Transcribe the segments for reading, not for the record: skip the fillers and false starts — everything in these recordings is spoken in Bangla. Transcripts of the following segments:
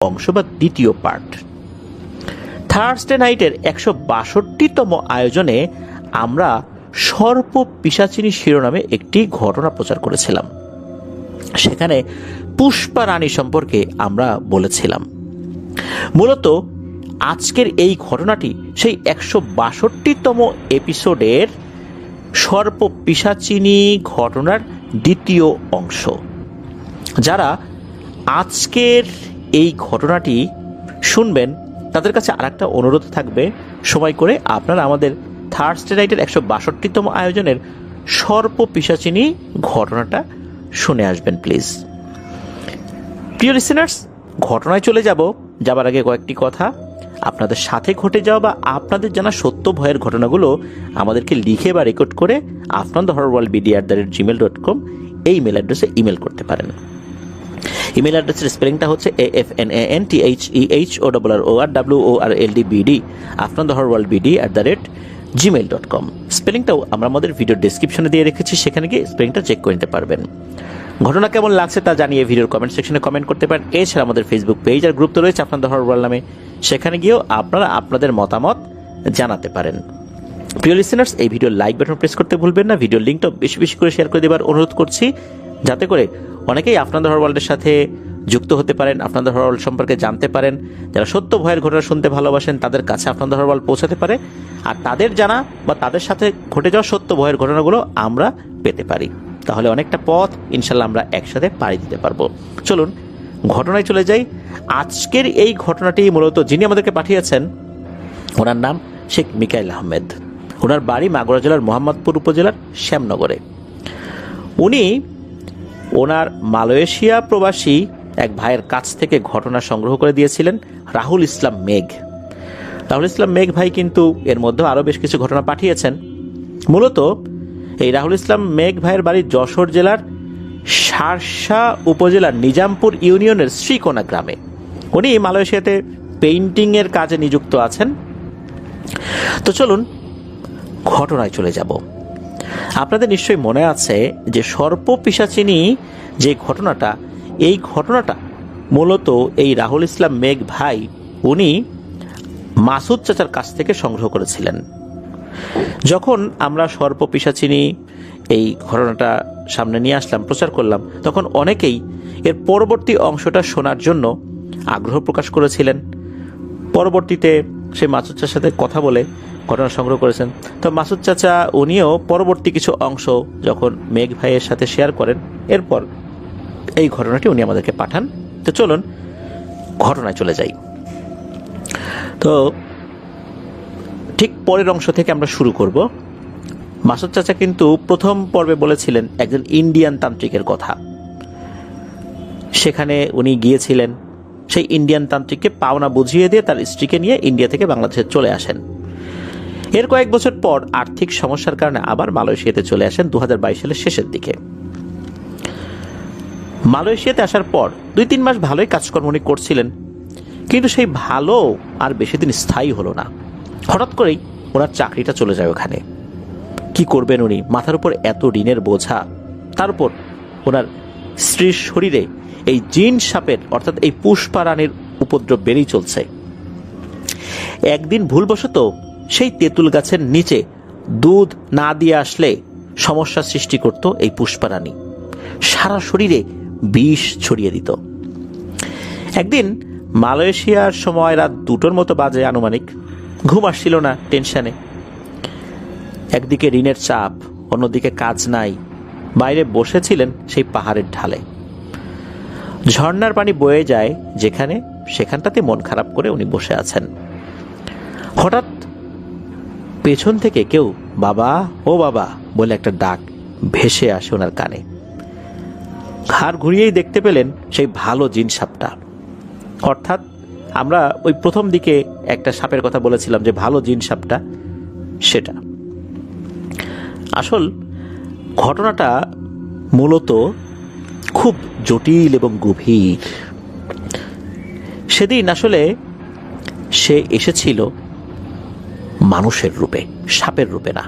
অংশ বা দ্বিতীয় পার্ট। থার্সডে নাইটের 162তম আয়োজনে আমরা সর্প পিশাচিনী শিরোনামে একটি ঘটনা প্রচার করেছিলাম। সেখানে পুষ্পা রানী সম্পর্কে আমরা বলেছিলাম। মূলত আজকের এই ঘটনাটি সেই 162তম এপিসোডের সর্প পিশাচিনী ঘটনার দ্বিতীয় অংশ। যারা আজকের এই ঘটনাটি শুনবেন তাদের কাছে আরেকটা অনুরোধ থাকবে, সময় করে আপনারা আমাদের থার্সডে নাইটের 162তম আয়োজনের সর্প পিশাচিনী ঘটনাটা শুনে আসবেন প্লিজ। প্রিয় লিসেনার্স, ঘটনায় চলে যাবার আগে কয়েকটি কথা। আপনাদের সাথে ঘটে যাওয়া বা আপনাদের জানা সত্য ভয়ের ঘটনাগুলো আমাদেরকে লিখে বা রেকর্ড করে afnanthehorrorworldmedia@gmail.com এই ইমেল অ্যাড্রেসে ইমেল করতে পারেন। ইমেল অ্যাড্রেসের স্পেলিংটা হচ্ছে afnanthehorrorworldbd afnanthehorrorworldbd@gmail.com। স্পেলিংটাও আমরা আমাদের ভিডিও ডেসক্রিপশনে দিয়ে রেখেছি, সেখানে গিয়ে স্পেলিংটা চেক করে নিতে পারবেন। ঘটনা কেমন লাগছে তা জানিয়ে ভিডিওর কমেন্ট সেকশনে কমেন্ট করতে পারেন। এছাড়া আমাদের ফেসবুক পেজ আর গ্রুপ তো রয়েছে আপনার দ্য হরর ওয়ার্ল্ড নামে, সেখানে গিয়েও আপনারা আপনাদের মতামত জানাতে পারেন। প্রিয় লিসেনার্স, এই ভিডিও লাইক বাটন প্রেস করতে ভুলবেন না। ভিডিওর লিঙ্কটা বেশি বেশি করে শেয়ার করে দেবার অনুরোধ করছি, যাতে করে অনেকেই আপনার দ্য হরর ওয়ার্ল্ডের সাথে যুক্ত হতে পারেন, আপনার দ্য হরর ওয়ার্ল্ড সম্পর্কে জানতে পারেন। যারা সত্য ভয়ের ঘটনা শুনতে ভালোবাসেন তাদের কাছে আপনার দ্য হরর ওয়ার্ল্ড পৌঁছাতে পারে, আর তাদের জানা বা তাদের সাথে ঘটে যাওয়া সত্য ভয়ের ঘটনাগুলো আমরা পেতে পারি। তাহলে অনেকটা পথ ইনশাল্লাহ আমরা একসাথে পাড়ি দিতে পারবো। চলুন ঘটনায় চলে যাই। আজকের এই ঘটনাটি মূলত যিনি আমাদেরকে পাঠিয়েছেন, ওনার নাম শেখ মিকাইল আহমেদ। ওনার বাড়ি মাগুরা জেলার মোহাম্মদপুর উপজেলার শ্যামনগরে। উনি ওনার মালয়েশিয়া প্রবাসী এক ভাইয়ের কাছ থেকে ঘটনা সংগ্রহ করে দিয়েছিলেন, রাহুল ইসলাম মেঘ। রাহুল ইসলাম মেঘ ভাই কিন্তু এর মধ্যে আরও বেশ কিছু ঘটনা পাঠিয়েছেন। মূলত এই রাহুল ইসলাম মেঘ ভাইয়ের বাড়ি যশোর জেলার শার্শা উপজেলার নিজামপুর ইউনিয়নের শ্রীকোনা গ্রামে। উনি মালয়েশিয়াতে পেইন্টিংয়ের কাজে নিযুক্ত আছেন। তো চলুন ঘটনায় চলে যাব। আপনাদের নিশ্চয়ই মনে আছে যে সর্প পিশাচিনী যে ঘটনাটা, এই ঘটনাটা মূলত এই রাহুল ইসলাম মেঘ ভাই উনি মাসুদ চাচার কাছ থেকে সংগ্রহ করেছিলেন। যখন আমরা সর্প পিশাচিনী এই ঘটনাটা সামনে নিয়ে আসলাম, প্রচার করলাম, তখন অনেকেই এর পরবর্তী অংশটা শোনার জন্য আগ্রহ প্রকাশ করেছিলেন। পরবর্তীতে সেই মাসুদ চাচার সাথে কথা বলে ঘটনা সংগ্রহ করেছেন। তো মাসুদ চাচা উনিও পরবর্তী কিছু অংশ যখন মেঘ ভাইয়ের সাথে শেয়ার করেন, এরপর এই ঘটনাটি উনি আমাদেরকে পাঠান। তো চলুন ঘটনায় চলে যাই। তো ঠিক পরের অংশ থেকে আমরা শুরু করব। মাসুদ চাচা কিন্তু প্রথম পর্বে বলেছিলেন একজন ইন্ডিয়ান তান্ত্রিকের কথা। সেখানে উনি গিয়েছিলেন, সেই ইন্ডিয়ান তান্ত্রিককে পাওনা বুঝিয়ে দিয়ে তার স্ত্রীকে নিয়ে ইন্ডিয়া থেকে বাংলাদেশে চলে আসেন। এর কয়েক বছর পর আর্থিক সমস্যার কারণে আবার মালয়েশিয়াতে চলে আসেন 2022 সালের শেষের দিকে। মালয়েশিয়াতে আসার পর 2-3 মাস ভালোই কাজকর্ম উনি করছিলেন, কিন্তু সেই ভালো আর বেশি দিন স্থায়ী হলো না। হঠাৎ করেই ওনার চাকরিটা চলে যায় ওখানে। কি করবেন উনি, মাথার উপর এত ঋণের বোঝা, তার উপর ওনার স্ত্রীর শরীরে এই জিন সাপের অর্থাৎ এই পুষ্পা রানীর উপদ্রব বেড়েই চলছে। একদিন ভুলবশত সেই তেঁতুল গাছের নিচে দুধ না দিয়ে আসলে সমস্যা সৃষ্টি করত এই পুষ্পা রানী, সারা শরীরে বিষ ছড়িয়ে দিত। একদিন মালয়েশিয়ার সময় রাত 2টোর মতো বাজে আনুমানিক, ঘুম আসছিল না টেনশনে। একদিকে ঋণের চাপ, অন্যদিকে কাজ নাই, বাইরে বসেছিলেন সেই পাহাড়ের ঢালে। ঝর্ণার পানি বয়ে যায় যেখানে, সেখানটাতে মন খারাপ করে উনি বসে আছেন। হঠাৎ পেছন থেকে কেউ বাবা ও বাবা বলে একটা ডাক ভেসে আসে ওনার কানে। ঘাড় ঘুরিয়েই দেখতে পেলেন সেই ভালো জিন সাপটা। অর্থাৎ আমরা ওই প্রথম দিকে একটা সাপের কথা বলেছিলাম যে ভালো জিন সাপটা, সেটা। আসল ঘটনাটা মূলত খুব জটিল এবং গভীর। সেদিন আসলে সে এসেছিল মানুষের রূপে, সাপের রূপে না।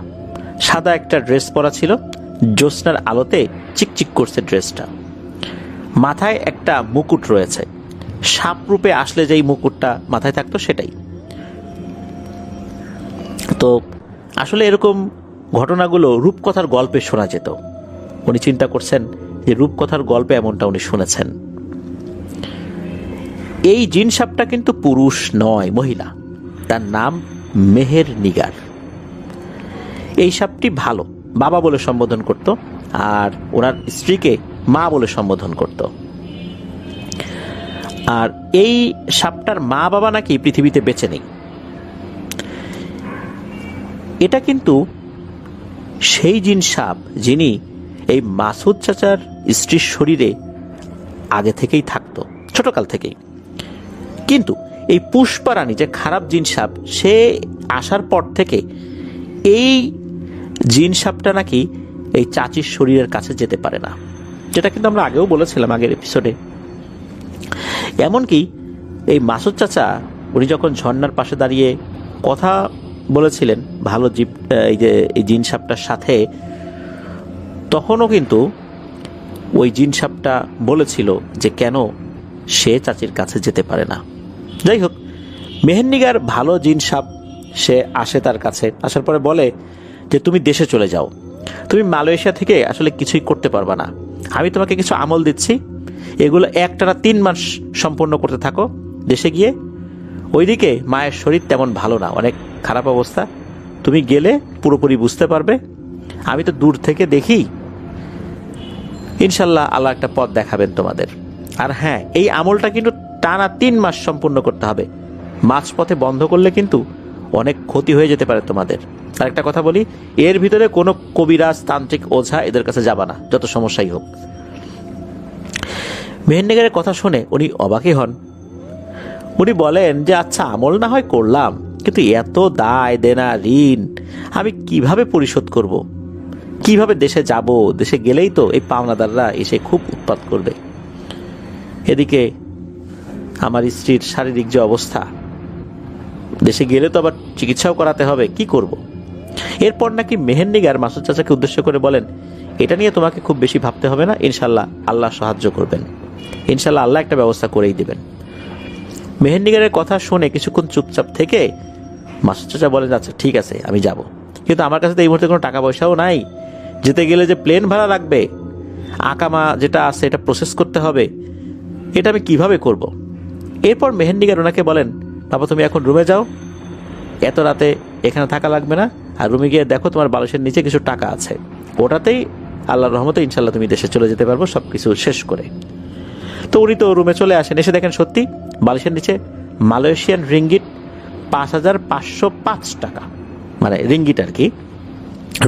সাদা একটা ড্রেস পরা ছিল, জ্যোৎস্নার আলোতে চিকচিক করছে ড্রেসটা। মাথায় একটা মুকুট রয়েছে, সাপ রূপে আসলে যেই মুকুটটা মাথায় থাকতো সেটাই। তো আসলে এরকম ঘটনাগুলো রূপকথার গল্পে শোনা যেত। উনি চিন্তা করছেন যে রূপকথার গল্পে এমনটা উনি শুনেছেন। এই জিন সাপটা কিন্তু পুরুষ নয়, মহিলা। তার নাম মেহের নিগার। এই সাপটি ভালো বাবা বলে সম্বোধন করত, আর ওনার স্ত্রীকে মা বলে সম্বোধন করত। আর এই সাপটার মা বাবা নাকি পৃথিবীতে বেঁচে নেই। এটা কিন্তু সেই জিন সাপ যিনি এই মাসুদ চাচার স্ত্রীর শরীরে আগে থেকেই থাকতো, ছোটকাল থেকেই। কিন্তু এই পুষ্পা রানী যে খারাপ জিন সাপ, সে আসার পর থেকে এই জিন সাপটা নাকি এই চাচির শরীরের কাছে যেতে পারে না, যেটা কিন্তু আমরা আগেও বলেছিলাম আগের এপিসোডে। এমনকি এই মাসুদ চাচা উনি যখন ঝর্ণার পাশে দাঁড়িয়ে কথা বলেছিলেন ভালো এই জিন সাপটার সাথে, তখনও কিন্তু ওই জিন সাপটা বলেছিল যে কেন সে চাচির কাছে যেতে পারে না। যাই হোক, মেহেরনিগার ভালো জিন সাপ, সে আসে তার কাছে। আসার পরে বলে যে তুমি দেশে চলে যাও, তুমি মালয়েশিয়া থেকে আসলে কিছুই করতে পারবা না, আমি তোমাকে কিছু আমল দিচ্ছি, এগুলো একটানা 3 মাস সম্পন্ন করতে থাকো দেশে গিয়ে। ওইদিকে মায়ের শরীর তেমন ভালো না, অনেক খারাপ অবস্থা, তুমি গেলে পুরোপুরি বুঝতে পারবে, আমি তো দূর থেকে দেখি, ইনশাল্লাহ আল্লাহ একটা পথ দেখাবেন তোমাদের। আর হ্যাঁ, এই আমলটা কিন্তু টানা 3 মাস সম্পূর্ণ করতে হবে, মাঝপথে বন্ধ করলে কিন্তু অনেক ক্ষতি হয়ে যেতে পারে তোমাদের। আর একটা কথা বলি, এর ভিতরে কোনো কবিরাজ, তান্ত্রিক, ওঝা এদের কাছে যাবা না, যত সমস্যাই হোক। মেহেরনিগারের কথা শুনে উনি অবাকই হন। উনি বলেন যে আচ্ছা, আমল না হয় করলাম, কিন্তু এত দায় দেনা, ঋণ আমি কিভাবে পরিশোধ করব? কিভাবে দেশে যাব? দেশে গেলেই তো এই পাওনাদাররা এসে খুব উৎপাত করবে। এদিকে আমার স্ত্রীর শারীরিক যে অবস্থা, দেশে গেলে তো আবার চিকিৎসাও করাতে হবে, কি করব? এরপর নাকি মেহেরনিগার মাসুদ চাচাকে উদ্দেশ্য করে বলেন, এটা নিয়ে তোমাকে খুব বেশি ভাবতে হবে না, ইনশাল্লাহ আল্লাহ সাহায্য করবেন, ইনশাল্লাহ আল্লাহ একটা ব্যবস্থা করেই দেবেন। মেহেরনিগারের কথা শুনে কিছুক্ষণ চুপচাপ থেকে মাসুদ চাচা বলেন, আচ্ছা ঠিক আছে আমি যাব, কিন্তু আমার কাছে তো এই মুহূর্তে কোনো টাকা পয়সাও নাই, যেতে গেলে যে প্লেন ভাড়া লাগবে, আকামা যেটা আছে এটা প্রসেস করতে হবে, এটা আমি কিভাবে করব? এরপর মেহেরনিগার ওনাকে বলেন, বাবা তুমি এখন রুমে যাও, এত রাতে এখানে থাকা লাগবে না, আর রুমে গিয়ে দেখো তোমার বালিশের নিচে কিছু টাকা আছে, ওটাতেই আল্লাহর রহমতে ইনশাল্লাহ তুমি দেশে চলে যেতে পারবো সব কিছু শেষ করে। তো উনি তো রুমে চলে আসেন, এসে দেখেন সত্যি বালিশের নিচে মালয়েশিয়ান রিঙ্গিট 5,505 টাকা, মানে রিঙ্গিট আর কি,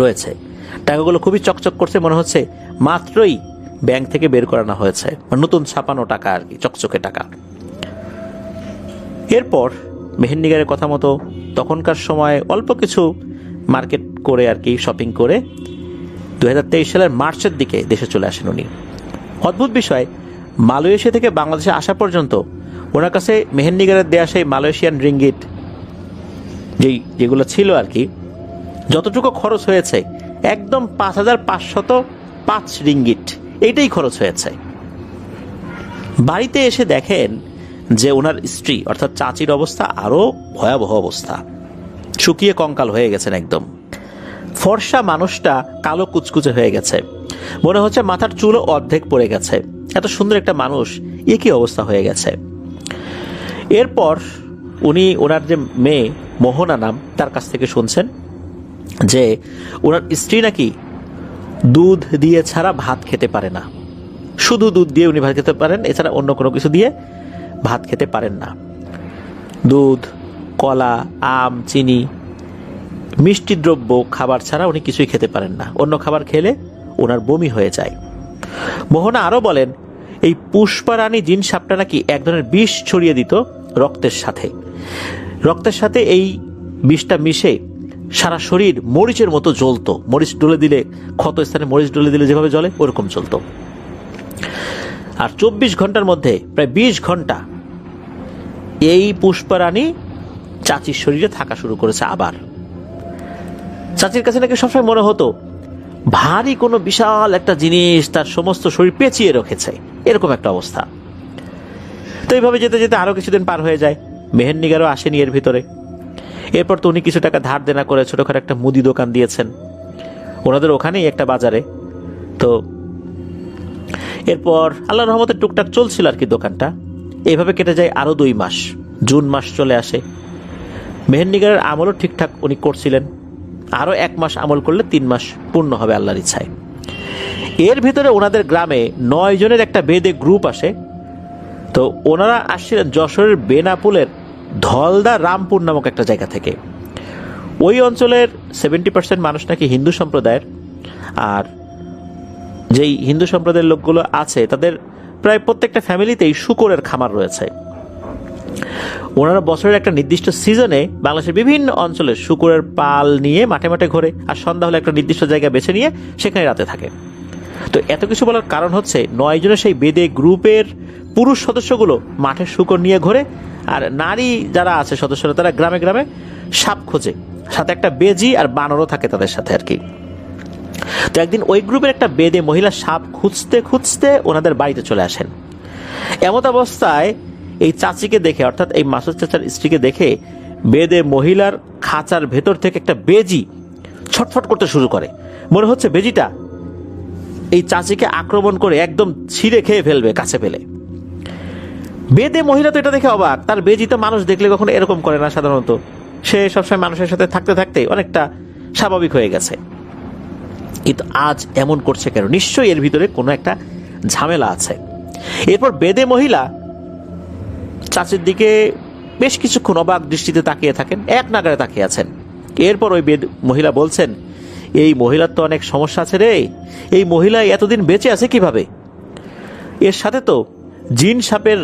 রয়েছে। টাকাগুলো খুবই চকচক করছে, মনে হচ্ছে মাত্রই ব্যাংক থেকে বের করানো হয়েছে, নতুন ছাপানো টাকা আর কি, চকচকে টাকা। এরপর মেহেরনিগারের কথা মতো তখনকার সময় অল্প কিছু মার্কেট করে আর কি, শপিং করে 2023 সালের মার্চের দিকে দেশে চলে আসেন উনি। অদ্ভুত বিষয়, মালয়েশিয়া থেকে বাংলাদেশে আসা পর্যন্ত ওনার কাছে মেহেরনিগারের দেয়া সেই মালয়েশিয়ান রিঙ্গিট যেগুলো ছিল আর কি, যতটুকু খরচ হয়েছে একদম 5,505 রিঙ্গিট, এইটাই খরচ হয়েছে। বাড়িতে এসে দেখেন যে ওনার স্ত্রী অর্থাৎ চাচির অবস্থা আরো ভয়াবহ অবস্থা, শুকিয়ে কঙ্কাল হয়ে গেছেন একদম। ফর্সা মানুষটা কালো কুচকুচে হয়ে গেছে, মনে হচ্ছে মাথার চুলও অর্ধেক পড়ে গেছে, এত সুন্দর একটা মানুষ একই অবস্থা হয়ে গেছে। এরপর উনি ওনার যে মেয়ে মোহনা নাম, তার কাছ থেকে শুনছেন যে ওনার স্ত্রী নাকি দুধ দিয়ে ছাড়া ভাত খেতে পারে না, শুধু দুধ দিয়ে উনি ভাত খেতে পারেন, এছাড়া অন্য কোনো কিছু দিয়ে ভাত খেতে পারেন না। দুধ, কলা, আম, চিনি, মিষ্টি দ্রব্য খাবার ছাড়া উনি কিছুই খেতে পারেন না, অন্য খাবার খেলে ওনার বমি হয়ে যায়। মোহনা আরো বলেন, এই পুষ্পা রানী জিন সাপটা নাকি এক ধরনের বিষ ছড়িয়ে দিত রক্তের সাথে, রক্তের সাথে এই বিষটা মিশে সারা শরীর মরিচের মতো জ্বলতো, মরিচ ডলে দিলে, ক্ষত স্থানে মরিচ ডলে দিলে যেভাবে জ্বলে ওরকম জ্বলতো। আর 24 ঘন্টার মধ্যে প্রায় 20 ঘন্টা এই পুষ্পা রানী চাচির শরীরে থাকা শুরু করেছে আবার। চাচির কাছে নাকি সবসময় মনে হতো ভারী কোনো বিশাল একটা জিনিস তার সমস্ত শরীর পেঁচিয়ে রেখেছে, এরকম একটা অবস্থা। তো এইভাবে যেতে যেতে আরও কিছুদিন পার হয়ে যায়, মেহেরনিগারও আসেনি এর ভিতরে। এরপর তো উনি কিছু টাকা ধার দেনা করে ছোটোখাটো একটা মুদি দোকান দিয়েছেন ওনাদের ওখানেই একটা বাজারে। তো এরপর আল্লাহর রহমতে টুকটাক চলছিল আর কি দোকানটা। এইভাবে কেটে যায় আরও 2 মাস। জুন মাস চলে আসে, মেহেরনিগারের আমলও ঠিকঠাক উনি করছিলেন। আরও 1 মাস আমল করলে 3 মাস পূর্ণ হবে আল্লাহর ইচ্ছায়। এর ভিতরে ওনাদের গ্রামে 9 জনের একটা বেদে গ্রুপ আসে। তো ওনারা আসছিলেন যশোরের বেনাপুলের ধলদা রামপুর নামক একটা জায়গা থেকে। ওই অঞ্চলের 70% মানুষ নাকি হিন্দু সম্প্রদায়ের, আর যেই হিন্দু সম্প্রদায়ের লোকগুলো আছে তাদের প্রায় প্রত্যেকটা ফ্যামিলিতেই শূকরের খামার রয়েছে। ওনারা বছরের একটা নির্দিষ্ট সিজনে বাংলাদেশের বিভিন্ন অঞ্চলে শূকরের পাল নিয়ে মাঠে মাঠে ঘোরে, আর সন্ধ্যা হলে একটা নির্দিষ্ট জায়গা বেছে নিয়ে সেখানে রাতে থাকে। তো এত কিছু বলার কারণ হচ্ছে 9 জনের সেই বেদে গ্রুপের পুরুষ সদস্যগুলো মাঠে শূকর নিয়ে ঘোরে, আর নারী যারা আছে সদস্যরা তারা গ্রামে গ্রামে সাপ খোঁজে, সাথে একটা বেজি আর বানরও থাকে তাদের সাথে আর কি। তো একদিন ওই গ্রুপের একটা বেদে মহিলা সাপ খুঁজতে খুঁজতে ওনাদের বাড়িতে চলে আসেন। এমত অবস্থায় এই চাচিকে দেখে, অর্থাৎ এই মাসুদ চাচার স্ত্রীকে দেখে বেদে মহিলার খাঁচার ভেতর থেকে একটা বেজি ছটফট করতে শুরু করে। মনে হচ্ছে বেজিটা এই চাচিকে আক্রমণ করে একদম ছিঁড়ে খেয়ে ফেলবে কাছে পেলে। বেদে মহিলা তো এটা দেখে অবাক, তার বেজি তো মানুষ দেখলে কখনো এরকম করে না সাধারণত, সে সবসময় মানুষের সাথে থাকতে থাকতে অনেকটা স্বাভাবিক হয়ে গেছে, কিন্তু আজ এমন করছে কেন? নিশ্চয়ই এর ভিতরে কোনো একটা ঝামেলা আছে। এরপর বেদে মহিলা চাচির দিকে বেশ কিছুক্ষণ অবাক দৃষ্টিতে তাকিয়ে থাকেন, এক নাগারে তাকিয়ে আছেন। এরপর ওই বেদ মহিলা বলছেন, এই মহিলার তো অনেক সমস্যা আছে রে, এই মহিলা এতদিন বেঁচে আছে কিভাবে? এর সাথে তো জিন সাপের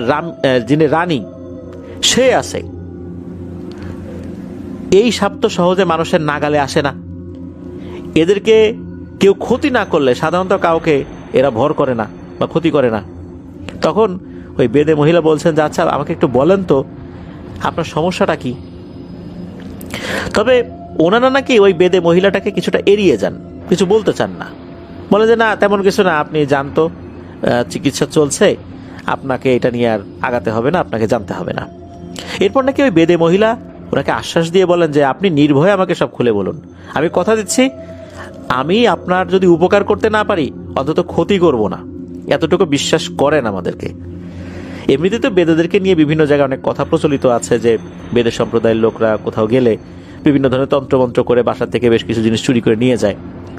যিনি রানী সে আছে। এই সাপ তো সহজে মানুষের নাগালে আসে না, এদেরকে কেউ ক্ষতি না করলে সাধারণত কাউকে এরা ভর করে না বা ক্ষতি করে না। তখন ওই বেদে মহিলা বলছেন যে আচ্ছা আমাকে একটু বলেন তো আপনার সমস্যাটা কি? তবে ওনারা নাকি ওই বেদে মহিলাটাকে কিছুটা এড়িয়ে যান, কিছু বলতে চান না, বলে যে না তেমন কিছু না, আপনি জানতো চিকিৎসা চলছে, আপনাকে এটা নিয়ে আর আগাতে হবে না, আপনাকে জানতে হবে না। এরপর নাকি ওই বেদে মহিলা ওনাকে আশ্বাস দিয়ে বলেন যে আপনি নির্ভয়ে আমাকে সব খুলে বলুন, আমি কথা দিচ্ছি আমি আপনার যদি উপকার করতে না পারি অন্তত ক্ষতি করব না। এতটুকু বিশ্বাস করেন আমাদেরকে। এমনিতে তো বেদেদেরকে নিয়ে বিভিন্ন জায়গায় অনেক কথা প্রচলিত আছে যে বেদে সম্প্রদায়ের লোকরা কোথাও গেলে বিভিন্ন ধরনের তন্ত্রমন্ত্র করে বাসা থেকে বেশ কিছু জিনিস চুরি করে নিয়ে যায়।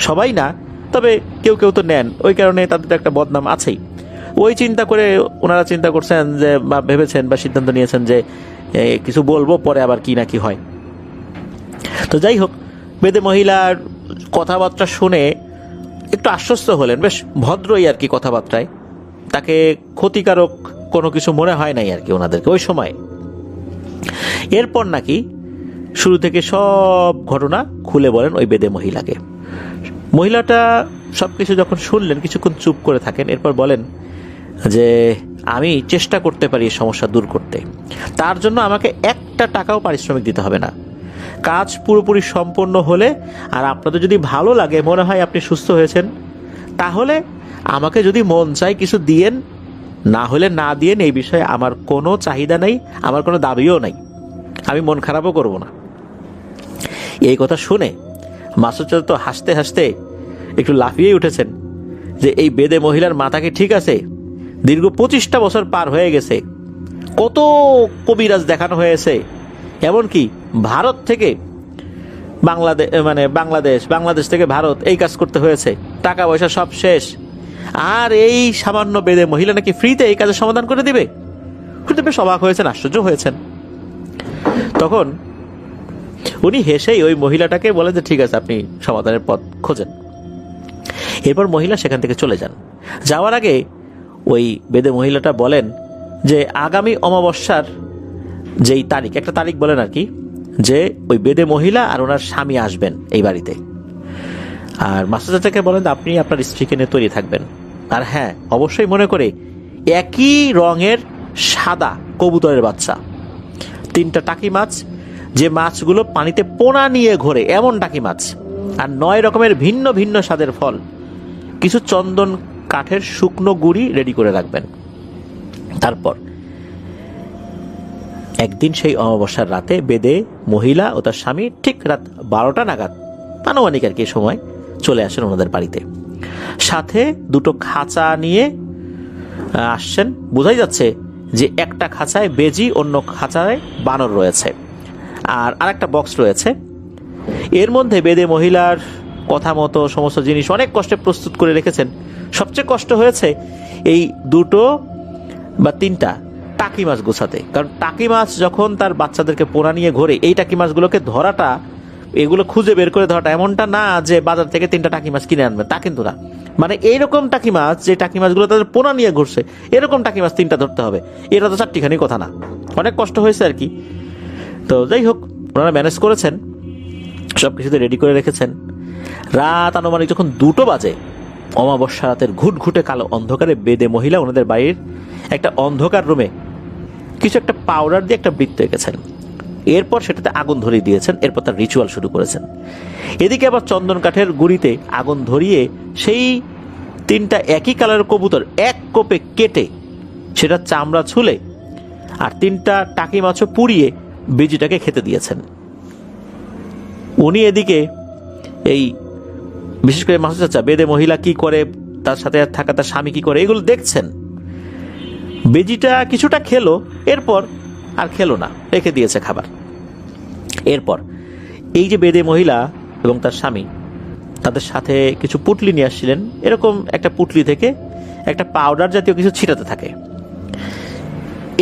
সবাই না, তবে কেউ কেউ তো নেন, ওই কারণে তাদের একটা বদনাম আছেই। ওই চিন্তা করে ওনারা চিন্তা করছেন যে বা ভেবেছেন বা সিদ্ধান্ত নিয়েছেন যে কিছু বলবো, পরে আবার কি না কি হয়। তো যাই হোক, বেদে মহিলার কথাবার্তা শুনে একটু আশ্বস্ত হলেন, বেশ ভদ্রই আর কি কথাবার্তায়, তাকে ক্ষতিকারক কোনো কিছু মনে হয় নাই আর কি ওনাদেরকে ওই সময়। এরপর নাকি শুরু থেকে সব ঘটনা খুলে বলেন ওই বেদে মহিলাকে। মহিলাটা সবকিছু যখন শুনলেন কিছুক্ষণ চুপ করে থাকেন, এরপর বলেন যে আমি চেষ্টা করতে পারি এই সমস্যা দূর করতে, তার জন্য আমাকে 1 টাকাও পারিশ্রমিক দিতে হবে না। কাজ পুরোপুরি সম্পন্ন হলে আর আপনাদের যদি ভালো লাগে, মনে হয় আপনি সুস্থ হয়েছেন, তাহলে আমাকে যদি মন চায় কিছু দিয়েন, না হলে না দিয়েন, এই বিষয়ে আমার কোনো চাহিদা নাই, আমার কোনো দাবিও নাই, আমি মন খারাপও করব না। এই কথা শুনে মাসুদ চাচা তো হাসতে হাসতে একটু লাফিয়ে উঠেছেন যে এই বেদে মহিলার মাথা কি ঠিক আছে? দীর্ঘ 25টা বছর পার হয়ে গেছে, কত কবিরাজ দেখানো হয়েছে, এমনকি ভারত থেকে বাংলাদেশ থেকে ভারত এই কাজ করতে হয়েছে, টাকা পয়সা সব শেষ, আর এই সামান্য বেদে মহিলা নাকি ফ্রিতে এই কাজের সমাধান করে দিবে? শুনতে বেশ অবাক হয়েছেন, আশ্চর্য হয়েছেন। তখন উনি হেসেই ওই মহিলাটাকে বলেন যে ঠিক আছে, আপনি সমাধানের পথ খোঁজেন। এরপর মহিলা সেখান থেকে চলে যান। যাওয়ার আগে ওই বেদে মহিলাটা বলেন যে আগামী অমাবস্যার যেই তারিখ, একটা তারিখ বলেন আর কি, যে ওই বেদে মহিলা আর ওনার স্বামী আসবেন এই বাড়িতে। আর মাসুদ চাচাকে বলেন আপনি আপনার স্ত্রীকে নিয়ে তৈরি থাকবেন, আর হ্যাঁ অবশ্যই মনে করে একই রঙের সাদা কবুতরের বাচ্চা, 3টা টাকি মাছ, যে মাছগুলো পানিতে পোনা নিয়ে ঘোরে এমন টাকি মাছ, আর 9 রকমের ভিন্ন ভিন্ন স্বাদের ফল, কিছু চন্দন কাঠের শুকনো গুঁড়ি রেডি করে রাখবেন। তারপর একদিন সেই অমাবস্যার রাতে বেদে মহিলা ও তার স্বামী ঠিক রাত 12টা নাগাদ আনুমানিক আর কি সময় চলে আসেন ওনাদের বাড়িতে। সাথে দুটো খাঁচা নিয়ে আসছেন। বোঝাই যাচ্ছে যে একটা খাঁচায় বেজি, অন্য খাঁচায় বানর রয়েছে, আর আরেকটা বক্স রয়েছে। এর মধ্যে বেদে মহিলার কথা মতো সমস্ত জিনিস অনেক কষ্টে প্রস্তুত করে রেখেছেন। সবচেয়ে কষ্ট হয়েছে এই 2 বা 3টা টাকি মাছ গোছাতে, কারণ টাকি মাছ যখন তার বাচ্চাদেরকে পোনা নিয়ে ঘোরে, এই টাকি মাছগুলোকে ধরাটা, এগুলো খুঁজে বের করে ধরাটা এমনটা না যে বাজার থেকে 3টা টাকি মাছ কিনে আনবে, তা কিন্তু না। মানে এইরকম টাকি মাছ, যে টাকি মাছগুলো তাদের পোনা নিয়ে ঘুরছে, এরকম টাকি মাছ 3টা ধরতে হবে, এটা তো 4টিখানি কথা না। অনেক কষ্ট হয়েছে আর কি। তো যাই হোক, ওনারা ম্যানেজ করেছেন, সব কিছুতে রেডি করে রেখেছেন। রাত আনুমানিক যখন 2টো বাজে, অমাবস্যা রাতের ঘুটঘুটে কালো অন্ধকারে বেদে মহিলা ওনাদের বাড়ির একটা অন্ধকার রুমে কিছু একটা পাউডার দিয়ে একটা বৃত্ত এঁকেছেন। এরপর সেটাতে আগুন ধরিয়ে দিয়েছেন। এরপর তার রিচুয়াল শুরু করেছেন। এদিকে আবার চন্দন কাঠের গুঁড়িতে আগুন ধরিয়ে সেই 3টা একই কালারের কবুতর এক কোপে কেটে সেটা চামড়া ছুলে আর 3টা টাকি মাছও পুড়িয়ে বেজিটাকে খেতে দিয়েছেন। উনি এদিকে এই বিশেষ করে মাসুদ চাচা বেদে মহিলা কি করে, তার সাথে থাকা তার স্বামী কি করে, এগুলো দেখছেন। বেজিটা কিছুটা খেলো, এরপর আর খেলো না, রেখে দিয়েছে খাবার। এরপর এই যে বেদে মহিলা এবং তার স্বামী তাদের সাথে কিছু পুটলি নিয়ে আসছিলেন। এরকম একটা পুটলি থেকে একটা পাউডার জাতীয় কিছু ছিটাতে থাকে।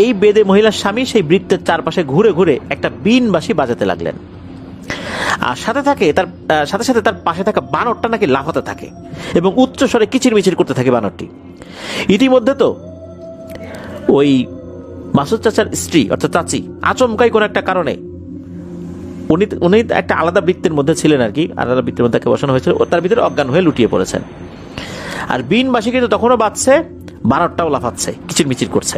এই বেদে মহিলার স্বামী সেই বৃত্তের চারপাশে ঘুরে ঘুরে একটা বিন বাঁশি বাজাতে লাগলেন। আর সাথে সাথে তার পাশে থাকা বানরটা নাকি লাফাতে থাকে এবং উচ্চ স্বরে কিচিরমিচির করতে থাকে বানরটি। ইতিমধ্যে তো ওই মাসুদ চাচার স্ত্রী অর্থাৎ চাচি আচমকাই কোনো একটা কারণে, উনি একটা আলাদা বৃত্তের মধ্যে ছিলেন আর কি, আলাদা বৃত্তের মধ্যে তাকে বসানো হয়েছিল, তার ভিতরে অজ্ঞান হয়ে লুটিয়ে পড়েছেন। আর বিন বাঁশি কিন্তু তখনও বাজছে, বানরটাও লাফাচ্ছে, কিচিরমিচির করছে।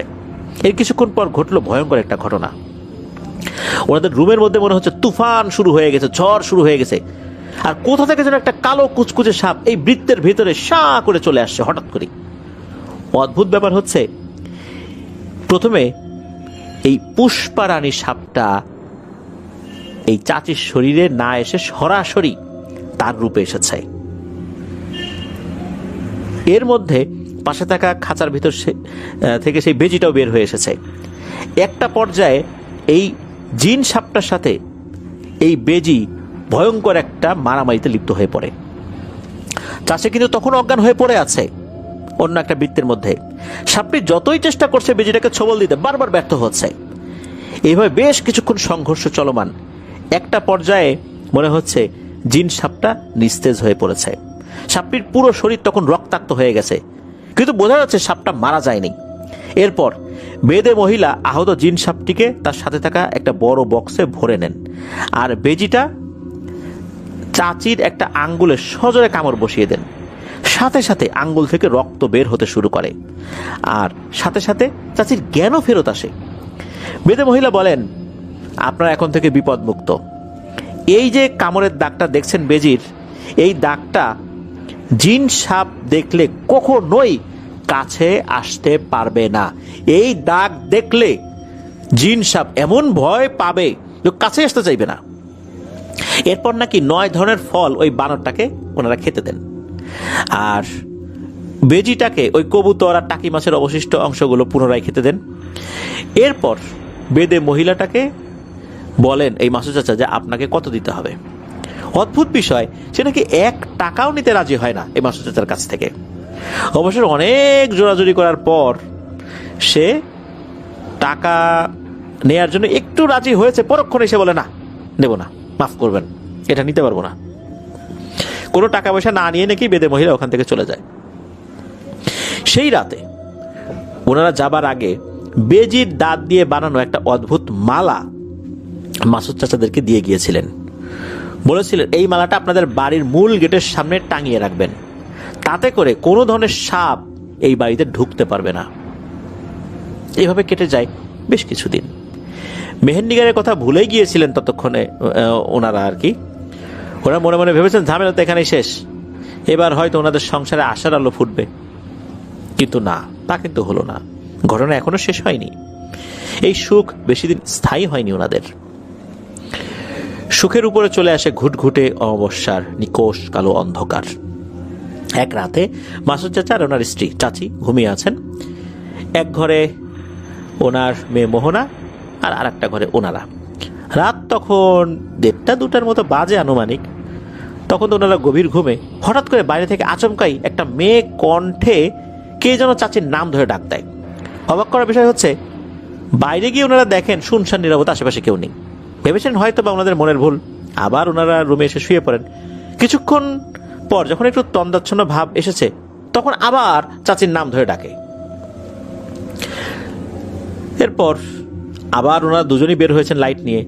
এর কিছুক্ষণ পর ঘটলো ভয়ঙ্কর একটা ঘটনা। ওনাদের রুমের মধ্যে মনে হচ্ছে তুফান শুরু হয়ে গেছে, ঝড় শুরু হয়ে গেছে। আর কোথা থেকে যেন একটা কালো কুচকুচে সাপ এই বৃত্তের ভিতরে সা করে চলে আসছে হঠাৎ করে। অদ্ভুত ব্যাপার হচ্ছে, প্রথমে এই পুষ্পারানী সাপটা এই চাচির শরীরে না এসে সরাসরি তার রূপে এসেছে। এর মধ্যে পাশে থাকা খাঁচার ভিতর থেকে সেই বেজিটাও বের হয়ে এসেছে। একটা পর্যায়ে এই জিন সাপটার সাথে এই বেজি ভয়ঙ্কর একটা মারামারিতে লিপ্ত হয়ে পড়ে। চাষে কিন্তু তখন অজ্ঞান হয়ে পড়ে আছে অন্য একটা বৃত্তের মধ্যে। সাপটি যতই চেষ্টা করছে বেজিটাকে ছবল দিতে, বারবার ব্যর্থ হচ্ছে। এইভাবে বেশ কিছুক্ষণ সংঘর্ষ চলমান। একটা পর্যায়ে মনে হচ্ছে জিন সাপটা নিস্তেজ হয়ে পড়েছে। সাপটির পুরো শরীর তখন রক্তাক্ত হয়ে গেছে, কিন্তু বোঝা যাচ্ছে সাপটা মারা যায়নি। এরপর বেদে মহিলা আহত জিন সাপটিকে তার সাথে থাকা একটা বড় বক্সে ভরে নেন, আর বেজিটা চাচির একটা আঙ্গুলে সজোরে কামড় বসিয়ে দেন। সাথে সাথে আঙ্গুল থেকে রক্ত বের হতে শুরু করে, আর সাথে সাথে চাচির জ্ঞানও ফেরত আসে। বেদে মহিলা বলেন, আপনারা এখন থেকে বিপদ মুক্ত। এই যে কামড়ের দাগটা দেখছেন বেজির, এই দাগটা জিন সাপ দেখলে কখনোই কাছে আসতে পারবে না। এই দাগ দেখলে জিন সাপ এমন ভয় পাবে যে কাছে আসতে চাইবে না। এরপর নাকি 9 ধরনের ফল ওই বানরটাকে ওনারা খেতে দেন, আর বেজিটাকে ওই কবুতর আর টাকি মাছের অবশিষ্ট অংশগুলো পুনরায় খেতে দেন। এরপর বেদে মহিলাটাকে বলেন এই মাসুদ চাচা যে আপনাকে কত দিতে হবে। অদ্ভুত বিষয়, সে নাকি 1 টাকাও নিতে রাজি হয় না এই মাসুদ চাচার কাছ থেকে। অবশ্য অনেক জোরাজুরি করার পর সে টাকা নেয়ার জন্য একটু রাজি হয়েছে। পরক্ষণে সে বলে, না নেব না, মাফ করবেন, এটা নিতে পারবো না। কোনো টাকা পয়সা না নিয়ে নাকি বেদে মহিলা ওখান থেকে চলে যায়। সেই রাতে ওনারা যাবার আগে বেজির দাঁত দিয়ে বানানো একটা অদ্ভুত মালা মাসুদ চাচাদেরকে দিয়ে গিয়েছিলেন। বলেছিলেন এই মালাটা আপনাদের বাড়ির মূল গেটের সামনে টাঙিয়ে রাখবেন, তাতে করে কোনো ধরনের সাপ এই বাড়িতে ঢুকতে পারবে না। এইভাবে কেটে যায় বেশ কিছুদিন। মেহেন্দিগারের কথা ভুলেই গিয়েছিলেন ততক্ষণে ওনারা আর কি। ওরা মনে মনে ভেবেছেন ঝামেলা তো এখানেই শেষ, এবার হয়তো ওনাদের সংসারে আশার আলো ফুটবে। কিন্তু না, তা কিন্তু হলো না। ঘটনা এখনো শেষ হয়নি। এই সুখ বেশি দিন স্থায়ী হয়নি ওনাদের। সুখের উপরে চলে আসে ঘুটঘুটে অমাবস্যার নিকোষ কালো অন্ধকার। এক রাতে মাসুদ চাচা আর ওনার স্ত্রী চাচি ঘুমিয়ে আছেন। এক ঘরে ওনার মেয়ে মোহনা আর আরেকটা ঘরে ওনারা। রাত তখন 1:30-2টার মতো বাজে আনুমানিক। তখন তো ওনারা গভীর ঘুমে। হঠাৎ করে বাইরে থেকে আচমকাই একটা মেয়ে কণ্ঠে কে যেন চাচির নাম ধরে ডাক দেয়। অবাক করার বিষয় হচ্ছে, বাইরে গিয়ে ওনারা দেখেন শুনশান নীরবতা, আশেপাশে কেউ নেই। ভেবেছেন হয়তো বা ওনাদের মনের ভুল। আবার ওনারা রুমে এসে শুয়ে পড়েন। কিছুক্ষণ পর যখন একটু তন্দ্রাচ্ছন্ন ভাব এসেছে, তখন আবার চাচির নাম ধরে ডাকে। এরপর আবার ওনারা দুজনই বের হয়েছেন লাইট নিয়ে,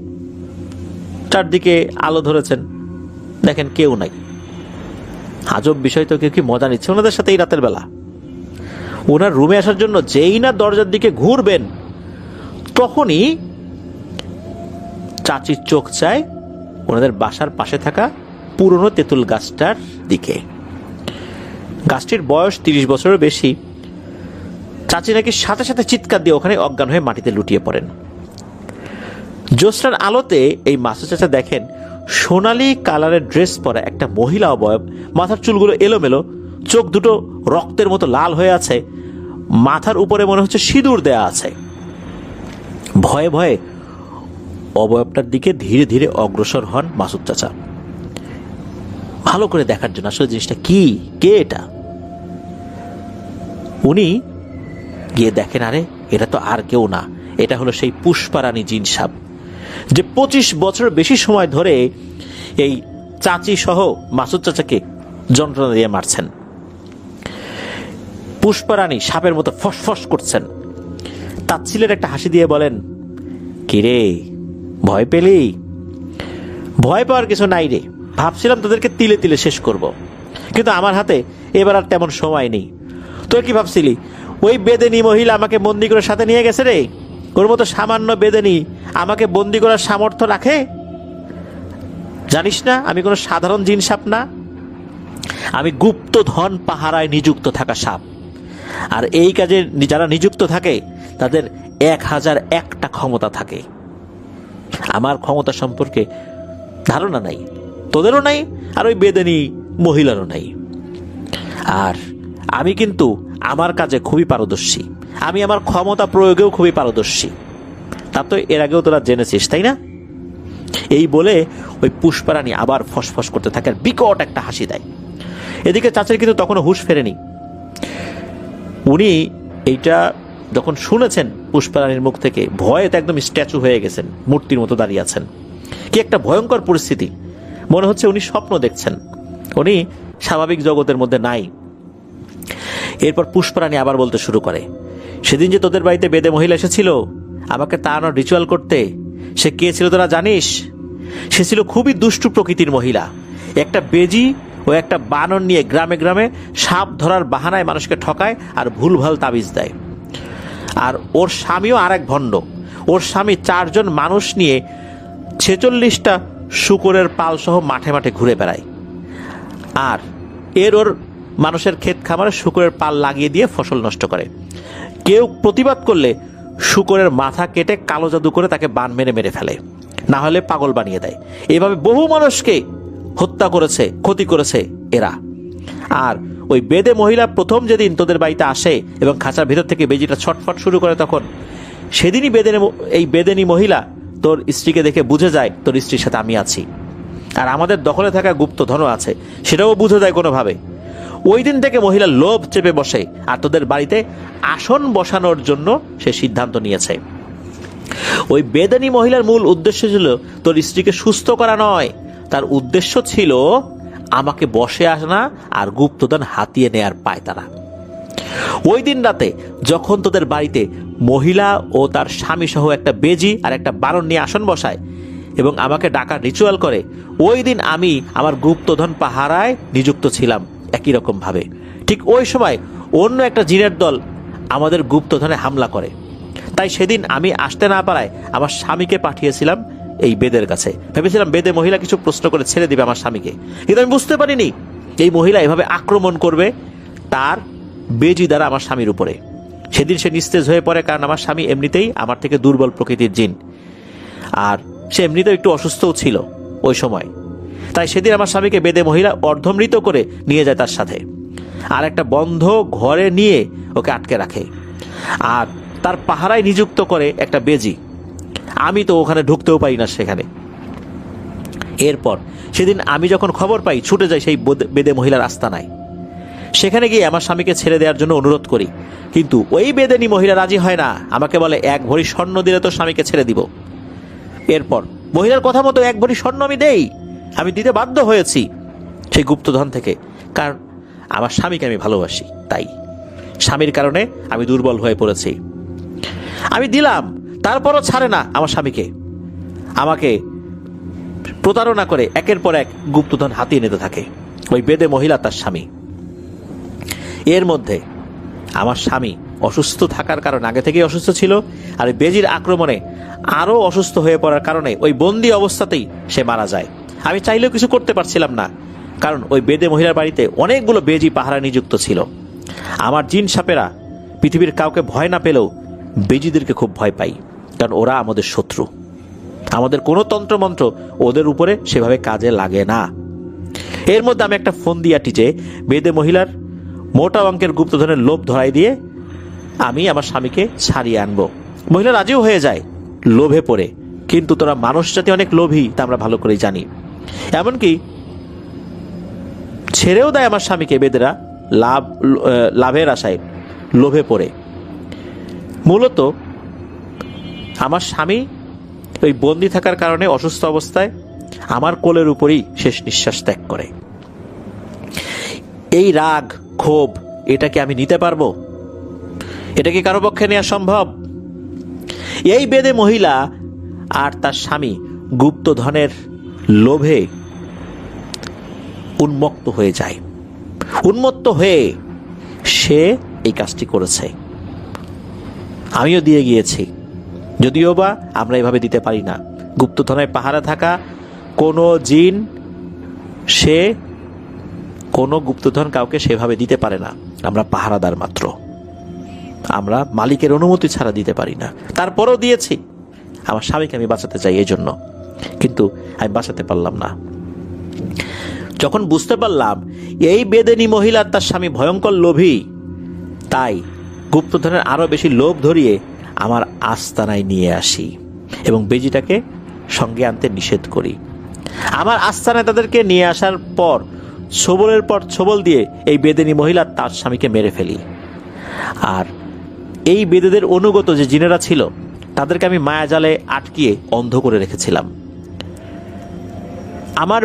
চারদিকে আলো ধরেছেন, দেখেন কেউ নাই। আজব বিষয় তো, কেউ কি মজা নিচ্ছে ওনাদের সাথে এই রাতের বেলা। ওনার রুমে আসার জন্য যেই না দরজার দিকে ঘুরবেন, তখনই চাচির চোখ চায় ওনাদের বাসার পাশে থাকা পুরনো তেঁতুল গাছটার দিকে। গাছটির বয়স 30 বছরের বেশি। চাচি নাকি সাথে সাথে চিৎকার দিয়ে ওখানে অজ্ঞান হয়ে মাটিতে লুটিয়ে পড়েন। জ্যোৎস্নার আলোতে এই মাসুদ চাচা দেখেন সোনালি কালারের ড্রেস পরা একটা মহিলা অবয়ব, মাথার চুলগুলো এলোমেলো, চোখ দুটো রক্তের মতো লাল হয়ে আছে, মাথার উপরে মনে হচ্ছে সিঁদুর দেয়া আছে। ভয়ে ভয়ে অবয়বটার দিকে ধীরে ধীরে অগ্রসর হন মাসুদ চাচা, ভালো করে দেখার জন্য আসলে জিনিসটা কি, কে এটা। উনি গিয়ে দেখেন, আরে এটা তো আর কেউ না, এটা হলো সেই পুষ্পারানী জিন সাপ, যে 25 বছর বেশি সময় ধরে এই চাচি সহ মাসুদ চাচাকে যন্ত্রণা দিয়ে মারছেন। পুষ্পারানী সাপের মতো ফসফস করছেন। তাচ্ছিলের একটা হাসি দিয়ে বলেন, কিরে ভয় পেলি? ভয় পাওয়ার কিছু নাই রে, ভাবছিলাম তোদেরকে তিলে তিলে শেষ করব, কিন্তু আমার হাতে এবার আর তেমন সময় নেই। তোর কি ভাবছিলি ওই বেদেনী মহিলা আমাকে বন্দি করে সাথে নিয়ে গেছে রে? ওর মতো সামান্য বেদেনী আমাকে বন্দি করার সামর্থ্য রাখে? জানিস না আমি কোনো সাধারণ জিন সাপ না, আমি গুপ্তধন পাহারায় নিযুক্ত থাকা সাপ। আর এই কাজে যারা নিযুক্ত থাকে তাদের 1001টা ক্ষমতা থাকে। আমার ক্ষমতা সম্পর্কে ধারণা নাই, তোদেরও নাই, আর ওই বেদেনী মহিলারও নাই। আর আমি কিন্তু আমার কাজে খুবই পারদর্শী, আমি আমার ক্ষমতা প্রয়োগেও খুবই পারদর্শী। তা তো এর আগেও তোরা জেনেছিস, তাই না? এই বলে ওই পুষ্পারানী আবার ফসফস করতে থাকে আর বিকট একটা হাসি দেয়। এদিকে চাচার কিন্তু তখনও হুঁশ ফেরেনি। উনি এইটা যখন শুনেছেন পুষ্পারানীর মুখ থেকে, ভয়ে তো একদম স্ট্যাচু হয়ে গেছেন, মূর্তির মতো দাঁড়িয়ে আছেন। কি একটা ভয়ঙ্কর পরিস্থিতি, মনে হচ্ছে উনি স্বপ্ন দেখছেন, উনি স্বাভাবিক জগতের মধ্যে নাই। এরপর পুষ্পারানী আবার বলতে শুরু করে, সেদিন যে তোদের বাড়িতে বেদে মহিলা এসেছিল আমাকে তাড়ানোর রিচুয়াল করতে, সে কে ছিল তোরা জানিস? সে ছিল খুবই দুষ্টু প্রকৃতির মহিলা। একটা বেজি ও একটা বানর নিয়ে গ্রামে গ্রামে সাপ ধরার বাহানায় মানুষকে ঠকায় আর ভুলভাল তাবিজ দেয়। আর ওর স্বামীও আর এক ভণ্ড। ওর স্বামী 4 জন মানুষ নিয়ে 46টা শূকরের পাল সহ মাঠে মাঠে ঘুরে বেড়ায়, আর ওর মানুষের ক্ষেত খামারে শূকরের পাল লাগিয়ে দিয়ে ফসল নষ্ট করে। কেউ প্রতিবাদ করলে শূকরের মাথা কেটে কালো জাদু করে তাকে বান মেরে মেরে ফেলে, না হলে পাগল বানিয়ে দেয়। এভাবে বহু মানুষকে হত্যা করেছে, ক্ষতি করেছে এরা। আর ওই বেদে মহিলা প্রথম যেদিন তোদের বাড়িতে আসে এবং খাঁচার ভিতর থেকে বেজিটা ছটফট শুরু করে, তখন সেদিনই এই বেদেনী মহিলা তোর স্ত্রীকে দেখে বুঝে যায় তোর স্ত্রীর সাথে আমি আছি, আর আমাদের দখলে থাকা গুপ্তধনও আছে, সেটাও বুঝে যায় কোনোভাবে। ওই দিন থেকে মহিলা লোভ চেপে বসে আর তোদের বাড়িতে আসন বসানোর জন্য সে সিদ্ধান্ত নিয়েছে। ওই বেদেনী মহিলার মূল উদ্দেশ্য ছিল তোর স্ত্রীকে সুস্থ করা নয়, তার উদ্দেশ্য ছিল আমাকে বসে আনা আর গুপ্তধন হাতিয়ে নেয়ার পায়তারা। ওই দিন রাতে যখন তোদের বাড়িতে মহিলা ও তার স্বামী সহ একটা বেজি আর একটা বানর নিয়ে আসন বসায় এবং আমাকে ডাকার রিচুয়াল করে, ওই দিন আমি আমার গুপ্তধন পাহারায় নিযুক্ত ছিলাম একই রকম ভাবে। ঠিক ওই সময় অন্য একটা জিনের দল আমাদের গুপ্তধনে হামলা করে। তাই সেদিন আমি আসতে না পারায় আমার স্বামীকে পাঠিয়েছিলাম এই বেদের কাছে। ভেবেছিলাম বেদে মহিলা কিছু প্রশ্ন করে ছেড়ে দিবে আমার স্বামীকে, কিন্তু আমি বুঝতে পারিনি এই মহিলা এভাবে আক্রমণ করবে তার বেজি দ্বারা আমার স্বামীর উপরে। সেদিন সে নিস্তেজ হয়ে পড়ে, কারণ আমার স্বামী এমনিতেই আমার থেকে দুর্বল প্রকৃতির জিন, আর সে এমনিতেও একটু অসুস্থও ছিল ওই সময়। তাই সেদিন আমার স্বামীকে বেদে মহিলা অর্ধমৃত করে নিয়ে যায় তার সাথে, আর একটা বন্ধ ঘরে নিয়ে ওকে আটকে রাখে, আর তার পাহারায় নিযুক্ত করে একটা বেজি। আমি তো ওখানে ঢুকতেও পারি না সেখানে। এরপর সেদিন আমি যখন খবর পাই, ছুটে যাই সেই বেদে মহিলার আস্তানায়। সেখানে গিয়ে আমার স্বামীকে ছেড়ে দেওয়ার জন্য অনুরোধ করি, কিন্তু ওই বেদেনী মহিলা রাজি হয় না। আমাকে বলে, 1 ভরি স্বর্ণ দিলে তো স্বামীকে ছেড়ে দিব। এরপর মহিলার কথা মতো 1 ভরি স্বর্ণ আমি দেই। আমি দিতে বাধ্য হয়েছি সেই গুপ্তধন থেকে, কারণ আমার স্বামীকে আমি ভালোবাসি। তাই স্বামীর কারণে আমি দুর্বল হয়ে পড়েছি। আমি দিলাম, তারপরও ছাড়ে না আমার স্বামীকে। আমাকে প্রতারণা করে একের পর এক গুপ্তধন হাতিয়ে নিতে থাকে ওই বেদে মহিলা, তার স্বামী। এর মধ্যে আমার স্বামী অসুস্থ থাকার কারণে, আগে থেকেই অসুস্থ ছিল, আর ওই বেজির আক্রমণে আরও অসুস্থ হয়ে পড়ার কারণে ওই বন্দি অবস্থাতেই সে মারা যায়। আমি চাইলেও কিছু করতে পারছিলাম না, কারণ ওই বেদে মহিলার বাড়িতে অনেকগুলো বেজি পাহারা নিযুক্ত ছিল। আমার জিন সাপেরা পৃথিবীর কাউকে ভয় না পেলেও বেজিদেরকে খুব ভয় পাই, কারণ ওরা আমাদের শত্রু। আমাদের কোনো তন্ত্রমন্ত্র ওদের উপরে সেভাবে কাজে লাগে না। এর মধ্যে আমি একটা ফোন দিয়া টিচে বেদে মহিলার মোটা অঙ্কের গুপ্তধনের লোভ ধরাই দিয়ে আমি আমার স্বামীকে ছাড়িয়ে আনবো। মহিলা রাজিও হয়ে যায় লোভে পড়ে, কিন্তু তোরা মানুষ জাতি অনেক লোভী, তা আমরা ভালো করেই জানি। এমনকি ছেড়েও দেয় আমার স্বামীকে বেদেরা লাভের আশায়, লোভে পড়ে। মূলত আমার স্বামী ওই বন্দি থাকার কারণে অসুস্থ অবস্থায় আমার কোলের উপরই শেষ নিঃশ্বাস ত্যাগ করে। এই রাগ ক্ষোভ, এটা কি আমি নিতে পারবো? এটা কি কারো পক্ষে নেওয়া সম্ভব? এই বেদে মহিলা আর তার স্বামী গুপ্তধনের লোভে উন্মত্ত হয়ে যায়। উন্মত্ত হয়ে সে এই কাজটি করেছে। আমিও দিয়ে গিয়েছি, যদিও বা আমরা এভাবে দিতে পারি না। গুপ্তধনের পাহারা থাকা কোনো জিন, সে কোনো গুপ্তধন কাউকে সেভাবে দিতে পারে না। আমরা পাহারাদার মাত্র, আমরা মালিকের অনুমতি ছাড়া দিতে পারি না। তারপরেও দিয়েছি। আমার স্বামীকে আমি বাঁচাতে চাই এই জন্য, কিন্তু আমি বাঁচাতে পারলাম না। যখন বুঝতে পারলাম এই বেদেনী মহিলার তার স্বামী ভয়ঙ্কর লোভী, তাই গুপ্তধনের আরো বেশি লোভ ধরিয়ে আমার আস্তানায় নিয়ে আসি এবং বেজিটাকে সঙ্গে আনতে নিষেধ করি। আমার আস্তানায় তাদেরকে নিয়ে আসার পর ছবলের পর ছবল দিয়ে এই বেদেনী মহিলা তার স্বামীকে মেরে ফেলি। আর এই বেদেদের অনুগত যে জিনেরা ছিল, তাদেরকে আমি মায়াজালে আটকিয়ে অন্ধ করে রেখেছিলাম। আমার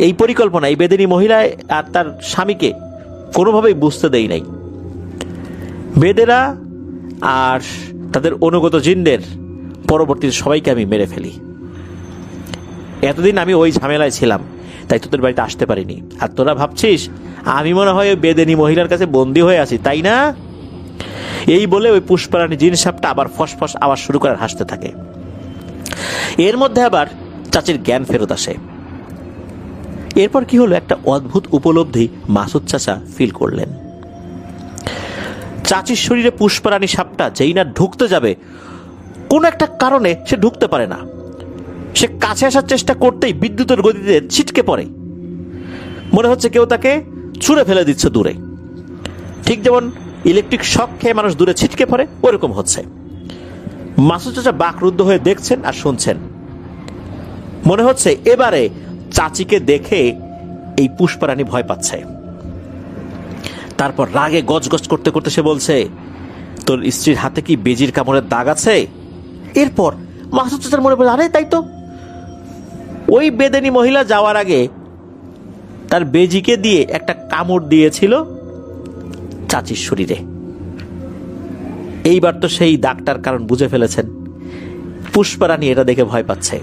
এই পরিকল্পনা এই বেদেনী মহিলা আর তার স্বামীকে কোনোভাবেই বুঝতে দেই নাই। বেদেরা আর তাদের অনুগত জিনদের পরবর্তীতে সবাইকে আমি মেরে ফেলি। এতদিন আমি ওই ঝামেলায় ছিলাম, তাই তোদের বাড়িতে আসতে পারিনি। আর তোরা ভাবছিস আমি মনে হয় ওই বেদেনী মহিলার কাছে বন্দী হয়ে আছি, তাই না? এই বলে ওই পুষ্পারানী জিন সাপটা আবার ফসফস আওয়াজ শুরু করে হাসতে থাকে। এর মধ্যে আবার চাচির জ্ঞান ফেরত আসে। এরপর কি হলো, একটা অদ্ভুত উপলব্ধি মাসুদ চাচা ফিল করলেন। চাচির শরীরে পুষ্পারানী সাপটা যেই না ঢুকতে যাবে, কোন একটা কারণে সে ঢুকতে পারে না। সে কাছে আসার চেষ্টা করতেই বিদ্যুতের গতিতে ছিটকে পড়ে। মনে হচ্ছে কেউ তাকে ছুঁড়ে ফেলে দিচ্ছে দূরে। ঠিক যেমন ইলেকট্রিক শক খেয়ে মানুষ দূরে ছিটকে পড়ে, ওরকম হচ্ছে। মাসুদ চাচা বাকরুদ্ধ হয়ে দেখছেন আর শুনছেন। মনে হচ্ছে এবারে চাচিকে দেখে এই পুষ্পারানী ভয় পাচ্ছে। তারপর রাগে গজগজ করতে করতে সে বলছে, তোর স্ত্রীর হাতে কি বেজির কামড়ের দাগ আছে? এরপর মাসুদ চাচার মনে পড়ে, আরে তাই তো, ওই বেদেনী মহিলা যাওয়ার আগে তার বেজিকে দিয়ে একটা কামড় দিয়েছিল চাচির শরীরে। এইবার তো সেই দাগটার কারণ বুঝে ফেলেছেন। পুষ্পারানী এটা দেখে ভয় পাচ্ছে।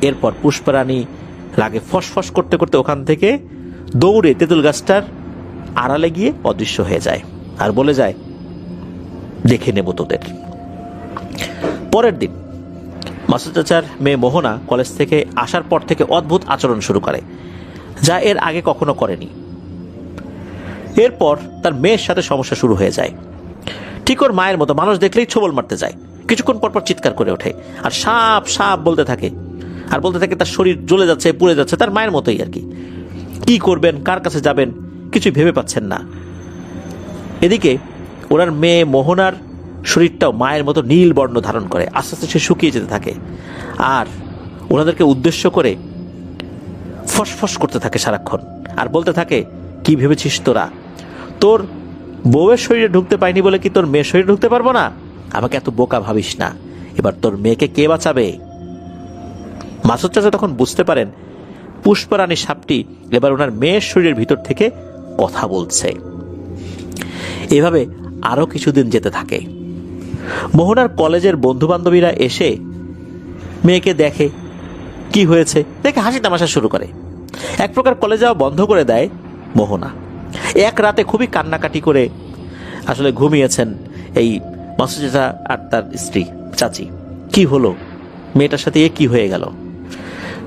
এরপর পুষ্পারানী রাগে ফসফস করতে করতে ওখান থেকে দৌড়ে তেঁতুল গাছটার আড়ালে গিয়ে অদৃশ্য হয়ে যায় আর বলে যায়, দেখে নেব তোদের। পরের দিন মাসুদ চাচার মেয়ে মোহনা কলেজ থেকে আসার পর থেকে অদ্ভুত আচরণ শুরু করে, যা এর আগে কখনো করেনি। এরপর তার মেয়ের সাথে সমস্যা শুরু হয়ে যায়। ঠিক ওর মায়ের মতো, মানুষ দেখলেই ছোবল মারতে যায়, কিছুক্ষণ পরপর চিৎকার করে ওঠে আর সাপ সাপ বলতে থাকে, আর বলতে থাকে তার শরীর জ্বলে যাচ্ছে, পুড়ে যাচ্ছে, তার মায়ের মতোই আর কি। কি করবেন, কার কাছে যাবেন, কিছুই ভেবে পাচ্ছেন না। এদিকে ওনার মেয়ে মোহনার শরীরটাও মায়ের মতো নীল বর্ণ ধারণ করে, আস্তে আস্তে সে শুকিয়ে যেতে থাকে, আর ওনাদেরকে উদ্দেশ্য করে ফসফস করতে থাকে সারাক্ষণ, আর বলতে থাকে, কি ভেবেছিস তোরা, তোর বউয়ের শরীরে ঢুকতে পাইনি বলে কি তোর মেয়ের শরীরে ঢুকতে পারবো না? আমাকে এত বোকা ভাবিস না, এবার তোর মেয়েকে কে বাঁচাবে? মাসুদ চাচা তখন বুঝতে পারেন পুষ্পরানী সাপটি এবার ওনার মেয়ের শরীরের ভিতর থেকে কথা বলছে। এভাবে আরো কিছুদিন যেতে থাকে। মোহনার কলেজের বন্ধু বান্ধবীরা এসে মেয়েকে দেখে, কি হয়েছে দেখে হাসি তামাশা শুরু করে। এক প্রকার কলেজ যাওয়া বন্ধ করে দেয় মোহনা। এক রাতে খুবই কান্নাকাটি করে আসলে ঘুমিয়েছেন এই মাসুদ চাচা আর তার স্ত্রী চাচি। কি হলো, মেয়েটার সাথে এ কি হয়ে গেল?